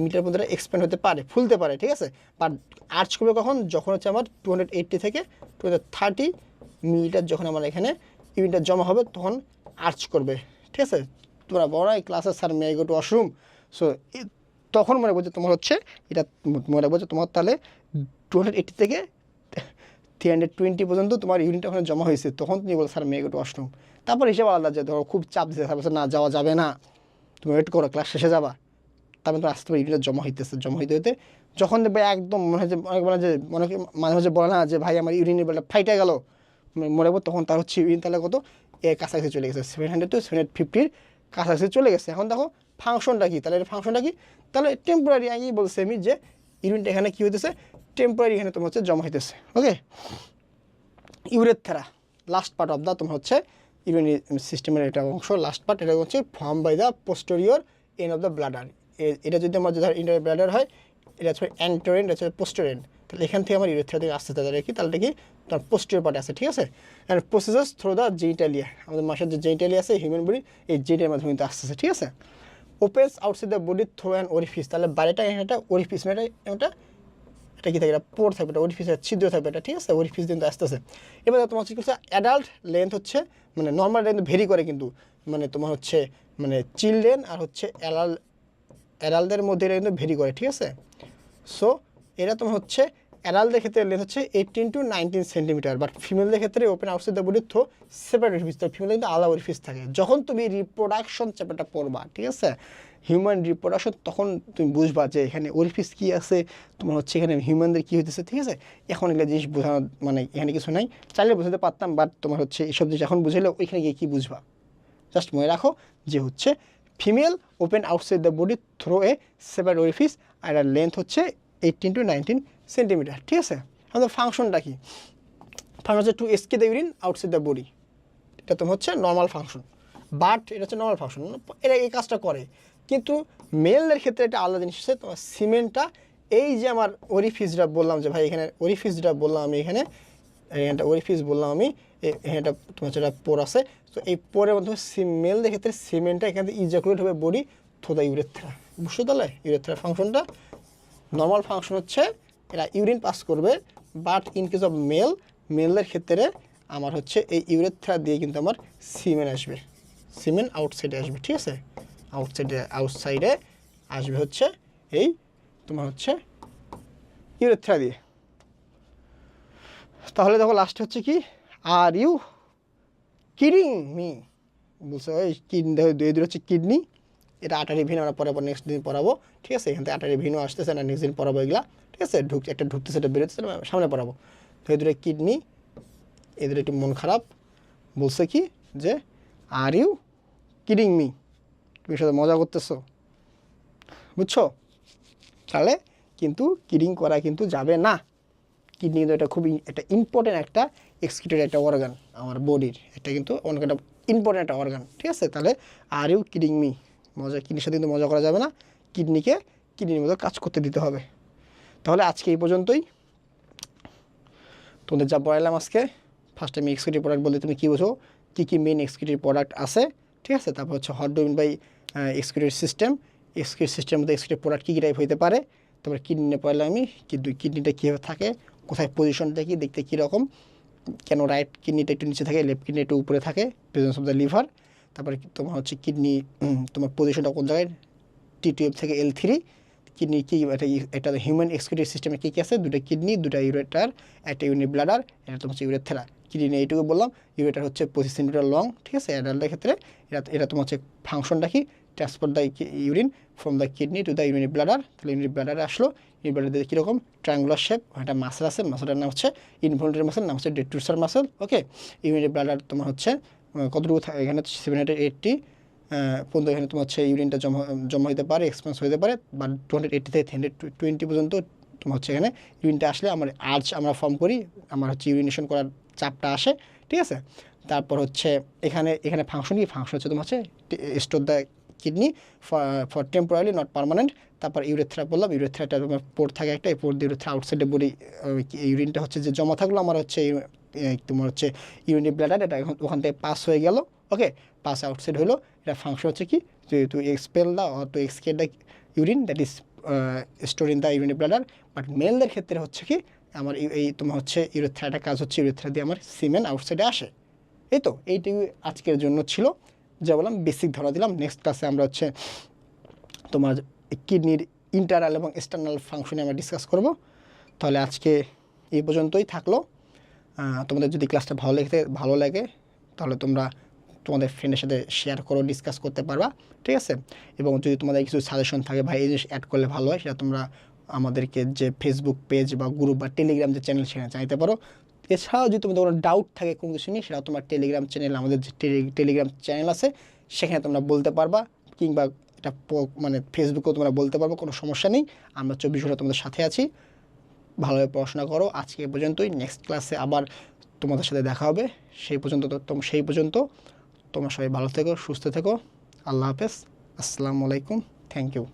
মিটার পর্যন্ত এক্সপ্যান্ড হতে পারে, ফুলতে পারে, ঠিক আছে। বাট আর্চ করবে কখন, যখন হচ্ছে আমার 280 থেকে 230 মিলিটার যখন আমার এখানে ইউরিনটা জমা হবে তখন আর্চ করবে, ঠিক আছে। তোমরা বড় এই ক্লাসে sir may I go to washroom, so তখন মনে করছে তোমার হচ্ছে এটা মনে করছে তোমার তাহলে 280 থেকে 320 পর্যন্ত তোমার ইউরিনটা ওখানে জমা হয়েছে, তখন তুমি বলো sir may I go to washroom. তারপর হিসেবে আলাদা, যে ধরো খুব চাপ দিতে তারপর না যাওয়া যাবে না, তুমি ওয়েট করো, ক্লাস শেষে যাবা, তারপরে তোমার আস্তে ইউরিনটা জমা হইতেছে, জমা হইতে হইতে যখন দেখবে একদম মনে হয় যে অনেক বলে যে অনেকে মাঝে মাঝে বলে না যে ভাই আমার ইউরিনের বেলা ফাইটে গেল, মনে করবো তখন তার হচ্ছে ইউরিন তাহলে কত এর কাছাকাছি চলে গেছে, 700 to 750 কাছাকাছি চলে গেছে। এখন দেখো ফাংশনটা কি, তাহলে এর ফাংশনটা কি, তাহলে টেম্পোরারি, আগেই বলছি আমি যে ইউরিনটা এখানে কী হইতেছে, টেম্পোরারি এখানে তোমার হচ্ছে জমা হইতেছে। Okay, urethra last part of the তোমার হচ্ছে ইউরিনারি সিস্টেমের এটা অংশ, লাস্ট পার্ট, এটা হচ্ছে form by the posterior end of the bladder. এটা যদি আমার ধর ইন্টার ব্লাডার হয়, এটা হচ্ছে অ্যান্টেরিয়র, এটা হচ্ছে পোস্টেরিয়র। তাহলে এখান থেকে আমার ইউরেথ্রা থেকে আসতে তাদের কি, তাহলে কি তার পোস্টেরিয়র পার্টে আছে, ঠিক আছে। And processes through the genitalia, আমাদের মাসের যে জেনিটালিয়া আছে হিউম্যান বডি, এই জেনিটালের মাধ্যমে কিন্তু আসতেছে, ঠিক আছে। Opens outside the body through an orifice, তাহলে বাইরেটা একটা ওরিফিস, এটা এটা কি থাকে, এটা পোর থাকবে, এটা ওরিফিসের ছিদ্র থাকবে, এটা ঠিক আছে, ওরিফিস কিন্তু আসতেছে। এবার তোমার হচ্ছে অ্যাডাল্ট লেন্থ হচ্ছে মানে নর্মাল লেন্থ ভেরি করে কিন্তু, মানে তোমার হচ্ছে মানে চিলড্রেন আর হচ্ছে অ্যাডাল্টদের মধ্যে এটা কিন্তু ভেরি করে, ঠিক আছে। সো এটা তোমার হচ্ছে অ্যাডাল্টদের ক্ষেত্রে লেন্থ হচ্ছে 18 to 19 সেন্টিমিটার, বাট ফিমেলদের ক্ষেত্রে open outside the body through separate orifice, তো ফিমেল কিন্তু আলাদা ওরিফিস থাকে। যখন তুমি রিপ্রোডাকশন চ্যাপ্টারটা পড়বা, ঠিক আছে, হিউম্যান রিপ্রোডাকশন, তখন তুমি বুঝবা যে এখানে ওরিফিস কী আছে, তোমার হচ্ছে এখানে হিউম্যানদের কী হইতেছে, ঠিক আছে। এখন এগুলো জিনিস বোঝানো মানে এখানে কিছু নাই, চাইলে বোঝাতে পারতাম, বাট তোমার হচ্ছে এইসব জিনিস এখন বুঝাইলে ওইখানে গিয়ে কী বুঝবা, জাস্ট মনে রাখো যে হচ্ছে female open outside the body through a separate orifice, আর এর লেন্থ হচ্ছে 18 to 19 সেন্টিমিটার, ঠিক আছে। আমাদের ফাংশনটা কি, ফাংশন হচ্ছে to ask the urine outside the body, এটা তোমার হচ্ছে নর্মাল ফাংশন, বাট এটা হচ্ছে নর্মাল ফাংশন, এটা এই কাজটা করে। কিন্তু মেলদের ক্ষেত্রে এটা আলাদা জিনিস হচ্ছে তোমার সিমেন্টটা, এই যে আমার ওরিফিসটা বললাম যে ভাই এখানে ওরিফিস যেটা বললাম আমি, এখানে এখানটা ওরিফিস বললাম আমি, এখানটা তোমার হচ্ছে এটা পোর আছে, তো এই পোরের মধ্যে মেলদের ক্ষেত্রে সিমেন্টটা এখান থেকে ইজাকুলেট হবে বডি থ্রু দ্য ইউরেথ্রা, বুঝছো তাহলে ইউরেথ্রা ফাংশনটা। নর্মাল ফাংশন হচ্ছে এরা ইউরিন পাস করবে, বাট ইন কেস অফ মেলদের ক্ষেত্রে আমার হচ্ছে এই ইউরেথ্রা দিয়ে কিন্তু আমার সিমেন আসবে, সিমেন আউটসাইডে আসবে, ঠিক আছে, আউটসাইডে আসবে হচ্ছে এই তোমার হচ্ছে ইউরেথ্রা দিয়ে। তাহলে দেখো লাস্ট হচ্ছে কি, আর ইউ কিডিং মি, বুঝছো, ওই দুই হচ্ছে কিডনি, এটা আটারি ভিন আমরা পরে নেক্সট দিন পড়াবো, ঠিক আছে। এখান থেকে আটারি ভিনও আসতেছে না, নেক্সট দিন পড়াবো এগুলা, ঠিক আছে। একটা ঢুকতেছে, এটা বেরোতেছে, সামনে পড়াবো। তো এই দুটো কিডনি, এদের একটু মন খারাপ, বলছে কি যে আর ইউ কিডিং মি, তুমি সাথে মজা করতেছো, বুঝছো। তাহলে কিন্তু কিডিং করা কিন্তু যাবে না, কিডনি কিন্তু এটা খুবই একটা ইম্পর্টেন্ট একটা এক্সক্রিটেড একটা অর্গান আমার বডির, এটা কিন্তু অনেক একটা ইম্পর্টেন্ট একটা অর্গান, ঠিক আছে। তাহলে আর ইউ কিডিং মি, মজা কিডনির সাথে কিন্তু মজা করা যাবে না, কিডনিকে কিডনির মতো কাজ করতে দিতে হবে। তাহলে আজকে এই পর্যন্তই, তোমাদের যা পড়াইলাম আজকে। ফার্স্ট আমি এক্সিকিউটিভ প্রোডাক্ট বলতে তুমি কী বোঝো, কী কী মেন এক্সিকিউটিভ প্রোডাক্ট আছে, ঠিক আছে। তারপর হচ্ছে হট ডোমিন বাই এক্সিকিউটিভ সিস্টেম, এক্সিকিউটিভ সিস্টেমের মধ্যে এক্সিকিউটিভ প্রোডাক্ট কী কী টাইপ হতে পারে। তারপরে কিডনি পড়াইলাম আমি, কিডনিটা কীভাবে থাকে, কোথায় পজিশনটা কী, দেখতে কীরকম, কেন রাইট কিডনিটা একটু নিচে থাকে, লেফট কিডনি একটু উপরে থাকে, প্রেজেন্স অফ দ্য লিভার। তারপরে তোমার হচ্ছে কিডনি তোমার পজিশনটা কোন জায়গায়, T12 থেকে L3, কিডনি কী, একটা হিউম্যান এক্সিকিউটিভ সিস্টেমে কী কী আছে, দুটো কিডনি, দুটো ইউরেটার, একটা ইউনি ব্লাডার, এটা তোমার হচ্ছে ইউরেথ্রা। কিডনি এইটুকু বললাম, ইউরেটার হচ্ছে 25 সেন্টিমিটার লং, ঠিক আছে। অ্যাডাল্টের ক্ষেত্রে এটা তোমার হচ্ছে ফাংশনটা কি, transport the urine from the kidney to the urine bladder. তাহলে ইউরিন ব্লাডারে আসলো, ইউরিন ব্লাডারে কীরকম ট্রায়াঙ্গুলার শেপ, একটা মাসেল আছে, মাসেলটার নাম হচ্ছে ইনভলিউন্টারি মাসেল, নাম হচ্ছে ডেট্রুসার মাসেল, ওকে। ইউরিন ব্লাডার তোমার হচ্ছে কতটুকু থাকে, এখানে 780 পর্যন্ত এখানে তোমার হচ্ছে ইউরিনটা জমা হতে পারে, এক্সপেন্স হতে পারে, বা 280 থেকে 320 পর্যন্ত তোমার হচ্ছে এখানে ইউরিনটা আসলে আমরা ফর্ম করি, আমার হচ্ছে ইউরিনেশন করার চাপটা আসে, ঠিক আছে। তারপর হচ্ছে এখানে ফাংশন কি, ফাংশন হচ্ছে তোমার হচ্ছে store the kidney for temporary not permanent. তারপর ইউরেথ্রা বললাম, ইউরেথ্রাটা তোমার পোর্ট থাকে একটা, এই পোর্ট দিয়ে ইউরেথ্রা আউটসাইডে বডি, ইউরিনটা হচ্ছে যে জমা থাকলো আমার হচ্ছে তোমার হচ্ছে ইউরিন ব্লাডার, এটা ওখান থেকে পাস হয়ে গেল, ওকে, পাস আউটসাইড হলো। এটা ফাংশন হচ্ছে কি, to expel the or to excrete the urine that is store in the urine bladder. But মেলদের ক্ষেত্রে হচ্ছে কি, আমার এই তোমার হচ্ছে ইউরেথ্রাটা কাজ হচ্ছে, ইউরেথ্রা দিয়ে আমার সিমেন আউটসাইডে আসে। এই তো এইটুকু আজকের জন্য ছিল, যা বললাম বেসিক ধরা দিলাম। নেক্সট ক্লাসে আমরা হচ্ছে তোমার কিডনির ইন্টারনাল এবং এক্সটার্নাল ফাংশনে আমরা ডিসকাস করব। তাহলে আজকে এই পর্যন্তই থাকলো। তোমাদের যদি ক্লাসটা ভালো লাগে তাহলে তোমরা তোমাদের ফ্রেন্ডের সাথে শেয়ার করো, ডিসকাস করতে পারবা, ঠিক আছে। এবং যদি তোমাদের কিছু সাজেশন থাকে ভাই এই জিনিস অ্যাড করলে ভালো হয়, সেটা তোমরা আমাদেরকে যে ফেসবুক পেজ বা গ্রুপ বা টেলিগ্রাম যে চ্যানেল, সেখানে জানাতে পারো। এছাড়াও যদি তোমাদের কোনো ডাউট থাকে কোনো কিছু নিয়ে, সেটা তোমার টেলিগ্রাম চ্যানেল, আমাদের যে টেলিগ্রাম চ্যানেল আছে সেখানে তোমরা বলতে পারবা, কিংবা এটা মানে ফেসবুকেও তোমরা বলতে পারবো, কোনো সমস্যা নেই। আমরা 24 ঘন্টা তোমাদের সাথে আছি। ভালোভাবে পড়াশোনা করো। আজকে এ পর্যন্তই, নেক্সট ক্লাসে আবার তোমাদের সাথে দেখা হবে। সেই পর্যন্ত তোমরা সবাই ভালো থেকো, সুস্থ থেকো। আল্লাহ হাফেজ, আসসালামু আলাইকুম, থ্যাংক ইউ।